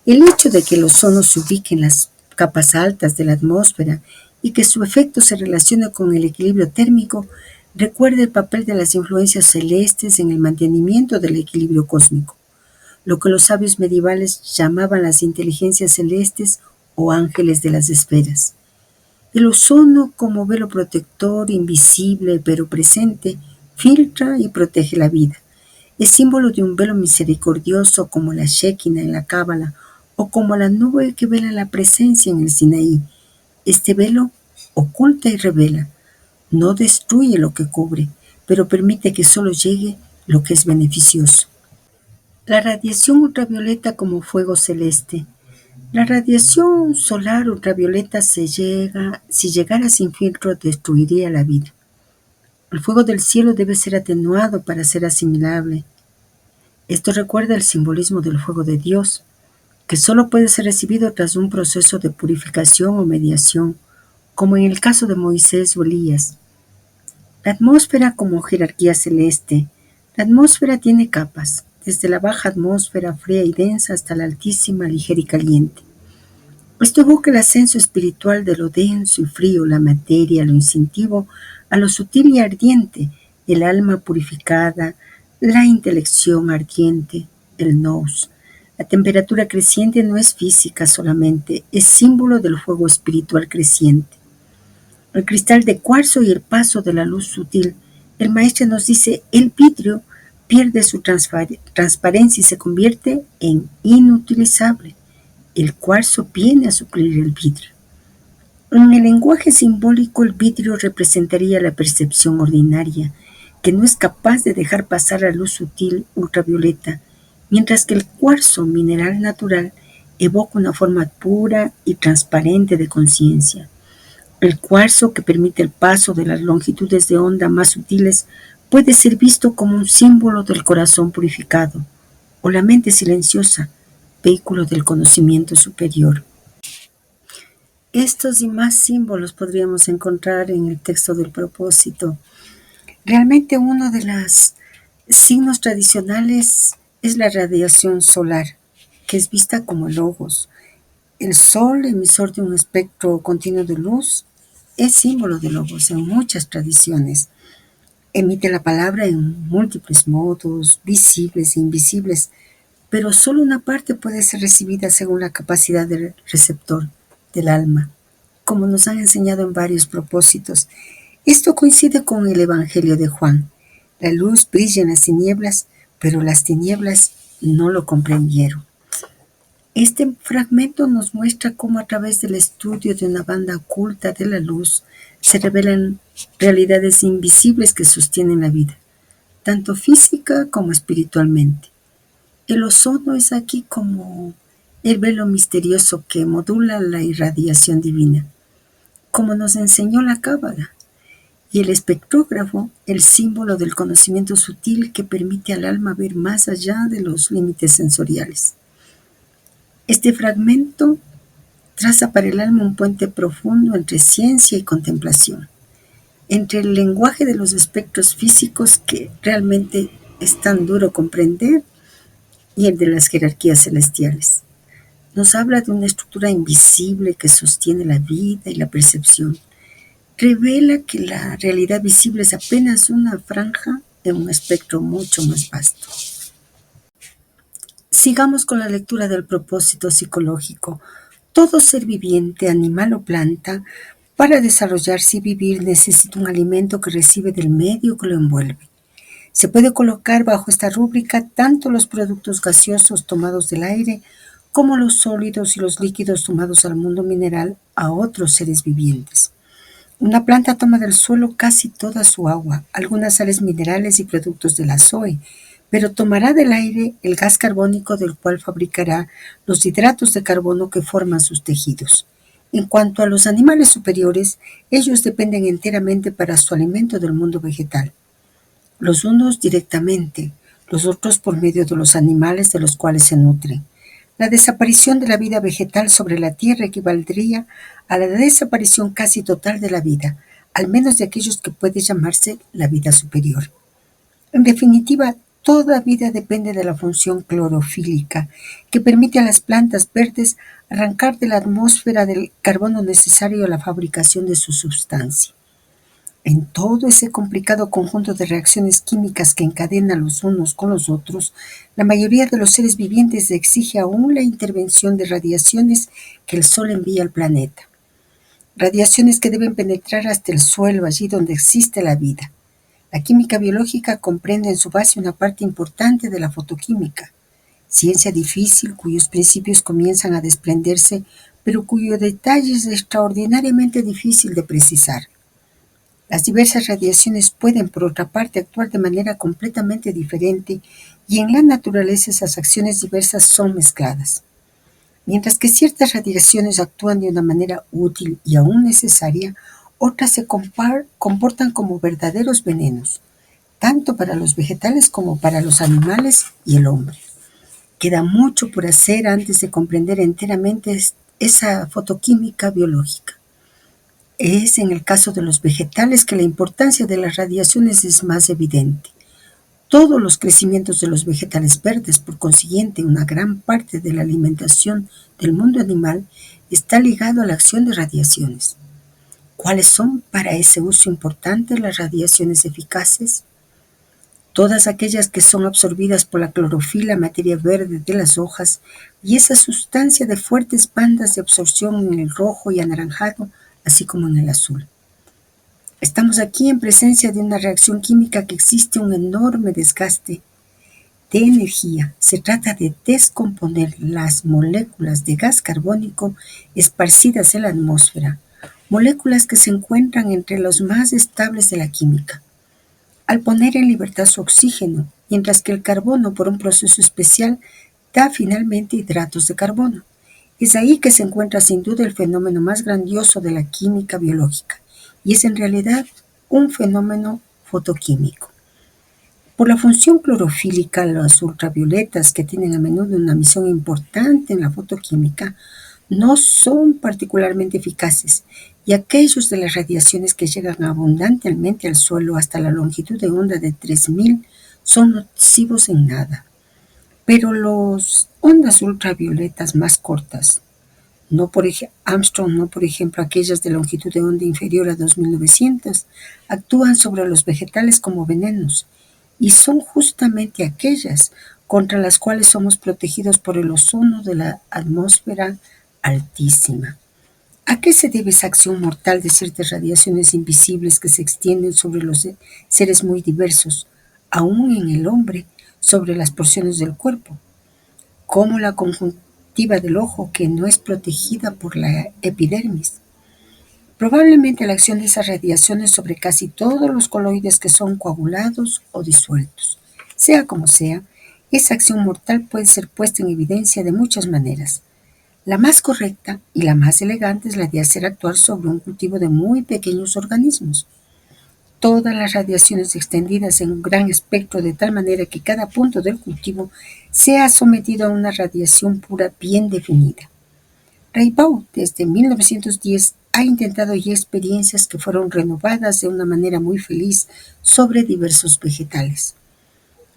El hecho de que el ozono se ubique en las capas altas de la atmósfera y que su efecto se relacione con el equilibrio térmico recuerda el papel de las influencias celestes en el mantenimiento del equilibrio cósmico, lo que los sabios medievales llamaban las inteligencias celestes o ángeles de las esferas. El ozono, como velo protector, invisible pero presente, filtra y protege la vida. Es símbolo de un velo misericordioso como la Shekinah en la Cábala o como la nube que vela la presencia en el Sinaí. Este velo oculta y revela, no destruye lo que cubre, pero permite que solo llegue lo que es beneficioso. La radiación ultravioleta como fuego celeste. La radiación solar ultravioleta si llegara sin filtro, destruiría la vida. El fuego del cielo debe ser atenuado para ser asimilable. Esto recuerda el simbolismo del fuego de Dios, que solo puede ser recibido tras un proceso de purificación o mediación, como en el caso de Moisés o Elías. La atmósfera como jerarquía celeste. La atmósfera tiene capas, desde la baja atmósfera fría y densa hasta la altísima, ligera y caliente. Esto evoca el ascenso espiritual de lo denso y frío, la materia, lo instintivo, a lo sutil y ardiente, el alma purificada, la intelección ardiente, el nous. La temperatura creciente no es física solamente, es símbolo del fuego espiritual creciente. El cristal de cuarzo y el paso de la luz sutil. El maestro nos dice, el vidrio pierde su transparencia y se convierte en inutilizable. El cuarzo viene a suplir el vidrio. En el lenguaje simbólico, el vidrio representaría la percepción ordinaria, que no es capaz de dejar pasar la luz sutil ultravioleta, mientras que el cuarzo, mineral natural, evoca una forma pura y transparente de conciencia. El cuarzo, que permite el paso de las longitudes de onda más sutiles, puede ser visto como un símbolo del corazón purificado, o la mente silenciosa, vehículo del conocimiento superior. Estos y más símbolos podríamos encontrar en el texto del propósito. Realmente uno de los signos tradicionales es la radiación solar, que es vista como logos. El sol, emisor de un espectro continuo de luz, es símbolo de logos en muchas tradiciones. Emite la palabra en múltiples modos, visibles e invisibles, pero solo una parte puede ser recibida según la capacidad del receptor, del alma, como nos han enseñado en varios propósitos. Esto coincide con el Evangelio de Juan. La luz brilla en las tinieblas, pero las tinieblas no lo comprendieron. Este fragmento nos muestra cómo a través del estudio de una banda oculta de la luz se revelan realidades invisibles que sostienen la vida, tanto física como espiritualmente. El ozono es aquí como el velo misterioso que modula la irradiación divina, como nos enseñó la Cábala, y el espectrógrafo, el símbolo del conocimiento sutil que permite al alma ver más allá de los límites sensoriales. Este fragmento traza para el alma un puente profundo entre ciencia y contemplación, entre el lenguaje de los espectros físicos que realmente es tan duro comprender y el de las jerarquías celestiales. Nos habla de una estructura invisible que sostiene la vida y la percepción. Revela que la realidad visible es apenas una franja en un espectro mucho más vasto. Sigamos con la lectura del propósito psicológico. Todo ser viviente, animal o planta, para desarrollarse y vivir necesita un alimento que recibe del medio que lo envuelve. Se puede colocar bajo esta rúbrica tanto los productos gaseosos tomados del aire como los sólidos y los líquidos tomados al mundo mineral a otros seres vivientes. Una planta toma del suelo casi toda su agua, algunas sales minerales y productos de la SOE, pero tomará del aire el gas carbónico del cual fabricará los hidratos de carbono que forman sus tejidos. En cuanto a los animales superiores, ellos dependen enteramente para su alimento del mundo vegetal. Los unos directamente, los otros por medio de los animales de los cuales se nutren. La desaparición de la vida vegetal sobre la Tierra equivaldría a la desaparición casi total de la vida, al menos de aquellos que puede llamarse la vida superior. En definitiva, toda vida depende de la función clorofílica, que permite a las plantas verdes arrancar de la atmósfera del carbono necesario a la fabricación de su sustancia. En todo ese complicado conjunto de reacciones químicas que encadenan los unos con los otros, la mayoría de los seres vivientes exige aún la intervención de radiaciones que el Sol envía al planeta. Radiaciones que deben penetrar hasta el suelo, allí donde existe la vida. La química biológica comprende en su base una parte importante de la fotoquímica, ciencia difícil cuyos principios comienzan a desprenderse, pero cuyo detalle es extraordinariamente difícil de precisar. Las diversas radiaciones pueden, por otra parte, actuar de manera completamente diferente y en la naturaleza esas acciones diversas son mezcladas. Mientras que ciertas radiaciones actúan de una manera útil y aún necesaria, otras se comportan como verdaderos venenos, tanto para los vegetales como para los animales y el hombre. Queda mucho por hacer antes de comprender enteramente esa fotoquímica biológica. Es en el caso de los vegetales que la importancia de las radiaciones es más evidente. Todos los crecimientos de los vegetales verdes, por consiguiente, una gran parte de la alimentación del mundo animal está ligado a la acción de radiaciones. ¿Cuáles son para ese uso importante las radiaciones eficaces? Todas aquellas que son absorbidas por la clorofila, materia verde de las hojas, y esa sustancia de fuertes bandas de absorción en el rojo y anaranjado, así como en el azul. Estamos aquí en presencia de una reacción química que existe un enorme desgaste de energía. Se trata de descomponer las moléculas de gas carbónico esparcidas en la atmósfera, moléculas que se encuentran entre los más estables de la química, al poner en libertad su oxígeno, mientras que el carbono, por un proceso especial, da finalmente hidratos de carbono. Es ahí que se encuentra sin duda el fenómeno más grandioso de la química biológica, y es en realidad un fenómeno fotoquímico. Por la función clorofílica, las ultravioletas, que tienen a menudo una misión importante en la fotoquímica, no son particularmente eficaces, y aquellos de las radiaciones que llegan abundantemente al suelo hasta la longitud de onda de 3000 son nocivos en nada. Pero las ondas ultravioletas más cortas, no por ejemplo aquellas de longitud de onda inferior a 2900, actúan sobre los vegetales como venenos, y son justamente aquellas contra las cuales somos protegidos por el ozono de la atmósfera altísima. ¿A qué se debe esa acción mortal de ciertas radiaciones invisibles que se extienden sobre los seres muy diversos, aún en el hombre, sobre las porciones del cuerpo, como la conjuntiva del ojo, que no es protegida por la epidermis? Probablemente la acción de esas radiaciones sobre casi todos los coloides que son coagulados o disueltos. Sea como sea, esa acción mortal puede ser puesta en evidencia de muchas maneras. La más correcta y la más elegante es la de hacer actuar sobre un cultivo de muy pequeños organismos. Todas las radiaciones extendidas en un gran espectro de tal manera que cada punto del cultivo sea sometido a una radiación pura bien definida. Raybaud, desde 1910, ha intentado ya experiencias que fueron renovadas de una manera muy feliz sobre diversos vegetales.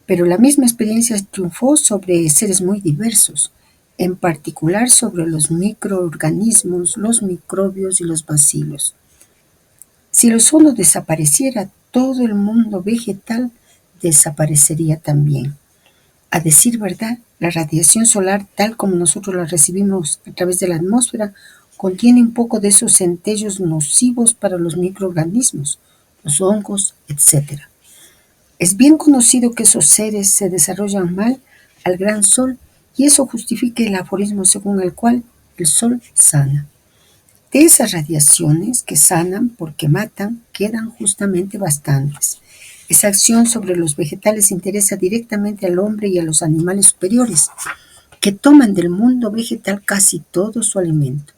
Pero la misma experiencia triunfó sobre seres muy diversos, en particular sobre los microorganismos, los microbios y los bacilos. Si el ozono desapareciera, todo el mundo vegetal desaparecería también. A decir verdad, la radiación solar, tal como nosotros la recibimos a través de la atmósfera, contiene un poco de esos centellos nocivos para los microorganismos, los hongos, etc. Es bien conocido que esos seres se desarrollan mal al gran sol, y eso justifica el aforismo según el cual el sol sana. De esas radiaciones que sanan porque matan, quedan justamente bastantes. Esa acción sobre los vegetales interesa directamente al hombre y a los animales superiores, que toman del mundo vegetal casi todo su alimento.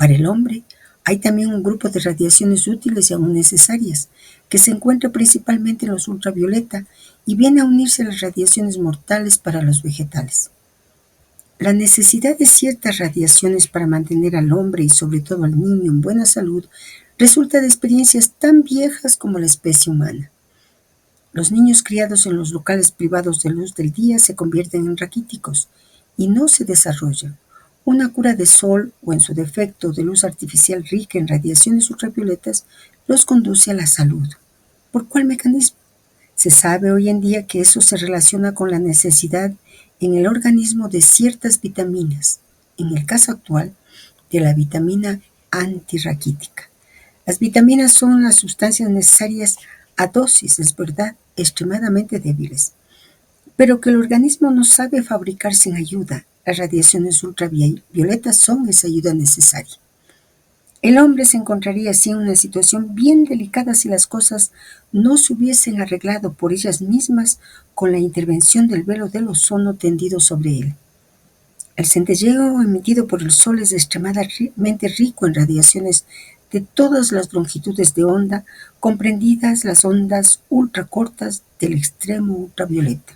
Para el hombre, hay también un grupo de radiaciones útiles y aún necesarias, que se encuentra principalmente en los ultravioleta y viene a unirse a las radiaciones mortales para los vegetales. La necesidad de ciertas radiaciones para mantener al hombre y sobre todo al niño en buena salud resulta de experiencias tan viejas como la especie humana. Los niños criados en los locales privados de luz del día se convierten en raquíticos y no se desarrollan. Una cura de sol o, en su defecto, de luz artificial rica en radiaciones ultravioletas los conduce a la salud. ¿Por cuál mecanismo? Se sabe hoy en día que eso se relaciona con la necesidad en el organismo de ciertas vitaminas, en el caso actual, de la vitamina antirraquítica. Las vitaminas son las sustancias necesarias a dosis, es verdad, extremadamente débiles, pero que el organismo no sabe fabricar sin ayuda. Las radiaciones ultravioletas son esa ayuda necesaria. El hombre se encontraría así en una situación bien delicada si las cosas no se hubiesen arreglado por ellas mismas con la intervención del velo del ozono tendido sobre él. El centelleo emitido por el sol es extremadamente rico en radiaciones de todas las longitudes de onda, comprendidas las ondas ultracortas del extremo ultravioleta.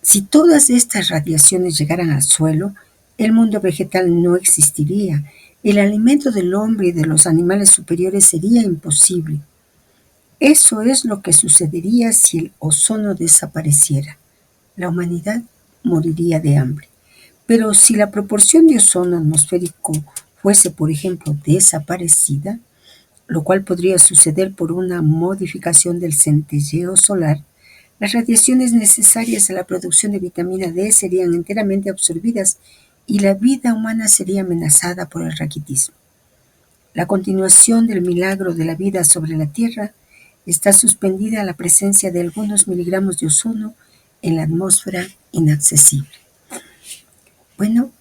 Si todas estas radiaciones llegaran al suelo, el mundo vegetal no existiría. El alimento del hombre y de los animales superiores sería imposible. Eso es lo que sucedería si el ozono desapareciera. La humanidad moriría de hambre. Pero si la proporción de ozono atmosférico fuese, por ejemplo, desaparecida, lo cual podría suceder por una modificación del centelleo solar, las radiaciones necesarias a la producción de vitamina D serían enteramente absorbidas y la vida humana sería amenazada por el raquitismo. La continuación del milagro de la vida sobre la Tierra está suspendida a la presencia de algunos miligramos de ozono en la atmósfera inaccesible. Bueno,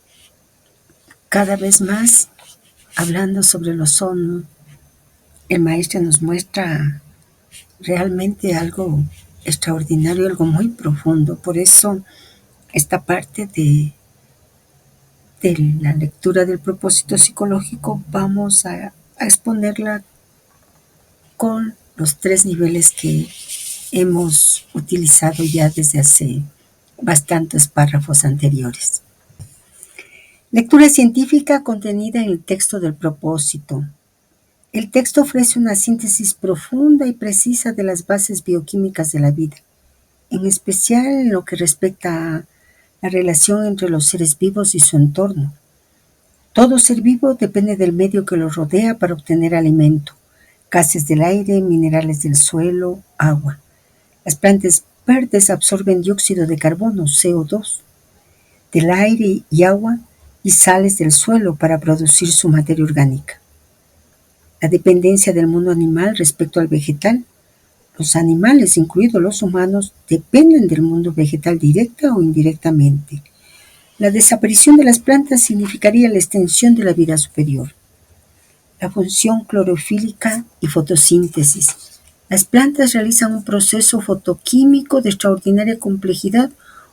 cada vez más, hablando sobre el ozono, el maestro nos muestra realmente algo extraordinario, algo muy profundo. Por eso, esta parte de la lectura del propósito psicológico vamos a exponerla con los 3 niveles que hemos utilizado ya desde hace bastantes párrafos anteriores. Lectura científica contenida en el texto del propósito. El texto ofrece una síntesis profunda y precisa de las bases bioquímicas de la vida, en especial en lo que respecta a la relación entre los seres vivos y su entorno. Todo ser vivo depende del medio que lo rodea para obtener alimento, gases del aire, minerales del suelo, agua. Las plantas verdes absorben dióxido de carbono, CO2, del aire y agua y sales del suelo para producir su materia orgánica. La dependencia del mundo animal respecto al vegetal. Los animales, incluidos los humanos, dependen del mundo vegetal directa o indirectamente. La desaparición de las plantas significaría la extensión de la vida superior. La función clorofílica y fotosíntesis. Las plantas realizan un proceso fotoquímico de extraordinaria complejidad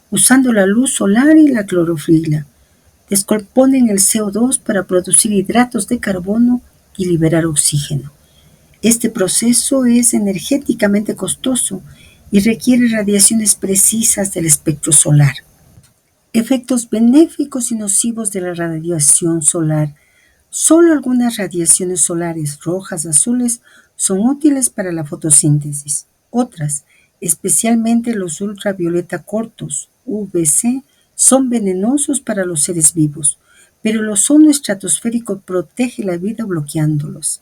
usando la luz solar y la clorofila. Descomponen el CO2 para producir hidratos de carbono y liberar oxígeno. Este proceso es energéticamente costoso y requiere radiaciones precisas del espectro solar. Efectos benéficos y nocivos de la radiación solar. Solo algunas radiaciones solares rojas, azules, son útiles para la fotosíntesis. Otras, especialmente los ultravioleta cortos, UVC, son venenosos para los seres vivos, pero el ozono estratosférico protege la vida bloqueándolos.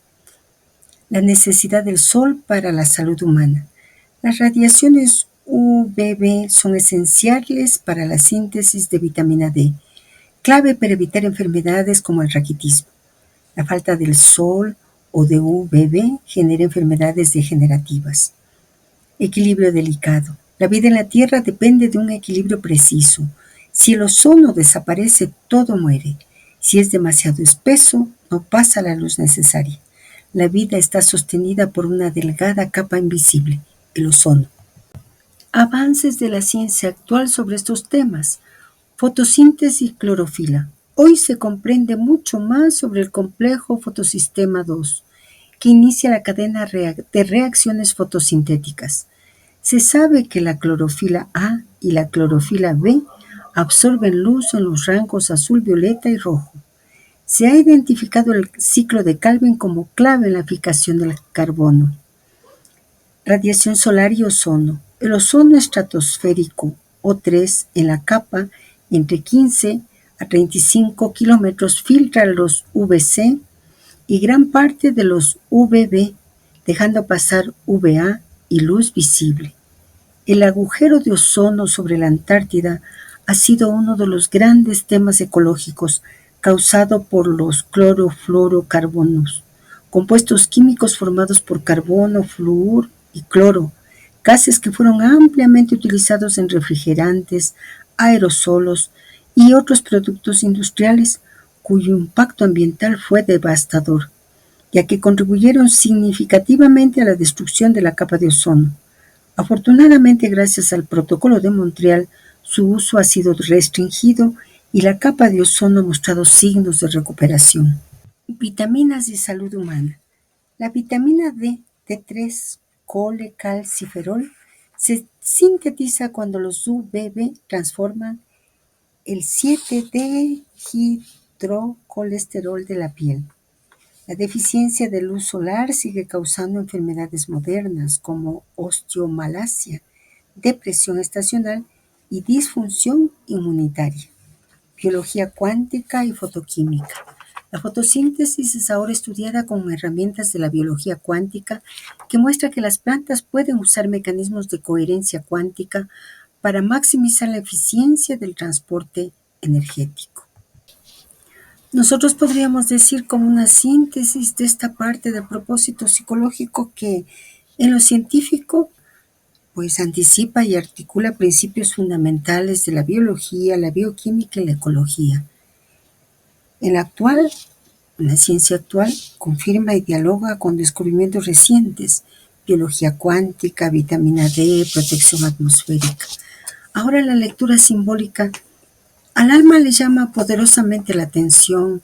La necesidad del sol para la salud humana. Las radiaciones UVB son esenciales para la síntesis de vitamina D, clave para evitar enfermedades como el raquitismo. La falta del sol o de UVB genera enfermedades degenerativas. Equilibrio delicado. La vida en la Tierra depende de un equilibrio preciso. Si el ozono desaparece, todo muere. Si es demasiado espeso, no pasa la luz necesaria. La vida está sostenida por una delgada capa invisible, el ozono. Avances de la ciencia actual sobre estos temas. Fotosíntesis y clorofila. Hoy se comprende mucho más sobre el complejo fotosistema 2, que inicia la cadena de reacciones fotosintéticas. Se sabe que la clorofila A y la clorofila B absorben luz en los rangos azul, violeta y rojo. Se ha identificado el ciclo de Calvin como clave en la fijación del carbono. Radiación solar y ozono. El ozono estratosférico O3 en la capa entre 15 a 35 kilómetros filtra los UVC y gran parte de los UVB, dejando pasar UVA y luz visible. El agujero de ozono sobre la Antártida ha sido uno de los grandes temas ecológicos causado por los clorofluorocarbonos, compuestos químicos formados por carbono, flúor y cloro, gases que fueron ampliamente utilizados en refrigerantes, aerosolos y otros productos industriales, cuyo impacto ambiental fue devastador, ya que contribuyeron significativamente a la destrucción de la capa de ozono. Afortunadamente, gracias al Protocolo de Montreal, su uso ha sido restringido y la capa de ozono ha mostrado signos de recuperación. Vitaminas de salud humana. La vitamina D, D3 colecalciferol, se sintetiza cuando los UVB transforman el 7-dehidrocolesterol de la piel. La deficiencia de luz solar sigue causando enfermedades modernas como osteomalacia, depresión estacional y disfunción inmunitaria. Biología cuántica y fotoquímica. La fotosíntesis es ahora estudiada con herramientas de la biología cuántica que muestra que las plantas pueden usar mecanismos de coherencia cuántica para maximizar la eficiencia del transporte energético. Nosotros podríamos decir como una síntesis de esta parte del propósito psicológico que en lo científico pues anticipa y articula principios fundamentales de la biología, la bioquímica y la ecología. En la ciencia actual confirma y dialoga con descubrimientos recientes, biología cuántica, vitamina D, protección atmosférica. Ahora la lectura simbólica al alma le llama poderosamente la atención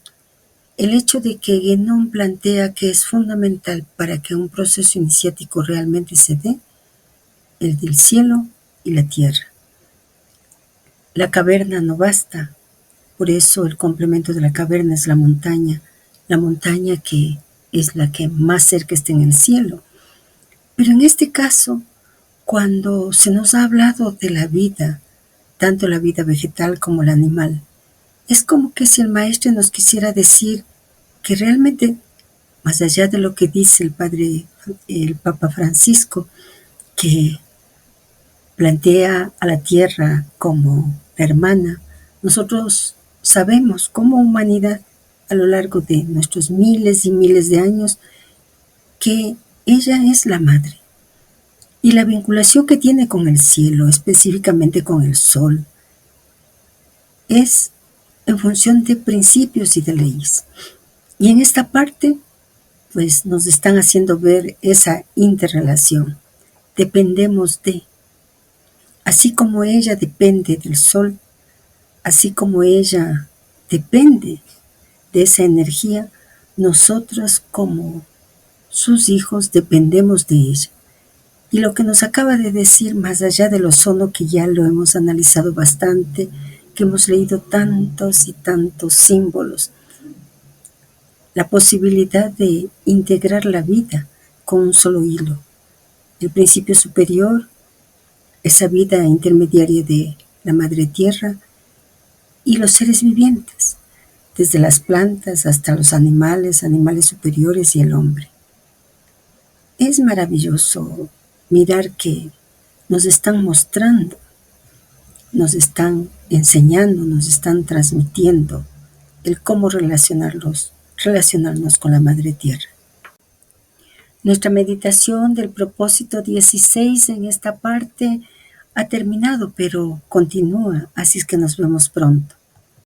el hecho de que Guénon plantea que es fundamental para que un proceso iniciático realmente se dé, el del cielo y la tierra. La caverna no basta, por eso el complemento de la caverna es la montaña que es la que más cerca está en el cielo. Pero en este caso, cuando se nos ha hablado de la vida, tanto la vida vegetal como la animal, es como que si el maestro nos quisiera decir que realmente, más allá de lo que dice el Papa Francisco, que plantea a la tierra como la hermana, nosotros sabemos como humanidad a lo largo de nuestros miles y miles de años que ella es la madre. Y la vinculación que tiene con el cielo, específicamente con el sol, es en función de principios y de leyes. Y en esta parte, pues nos están haciendo ver esa interrelación. Dependemos de, así como ella depende del sol, así como ella depende de esa energía, nosotros como sus hijos dependemos de ella. Y lo que nos acaba de decir, más allá del ozono, que ya lo hemos analizado bastante, que hemos leído tantos y tantos símbolos, la posibilidad de integrar la vida con un solo hilo. El principio superior, esa vida intermediaria de la Madre Tierra y los seres vivientes, desde las plantas hasta los animales superiores y el hombre. Es maravilloso mirar que nos están mostrando, nos están enseñando, nos están transmitiendo el cómo relacionarnos con la Madre Tierra. Nuestra meditación del propósito 16 en esta parte ha terminado, pero continúa, así es que nos vemos pronto.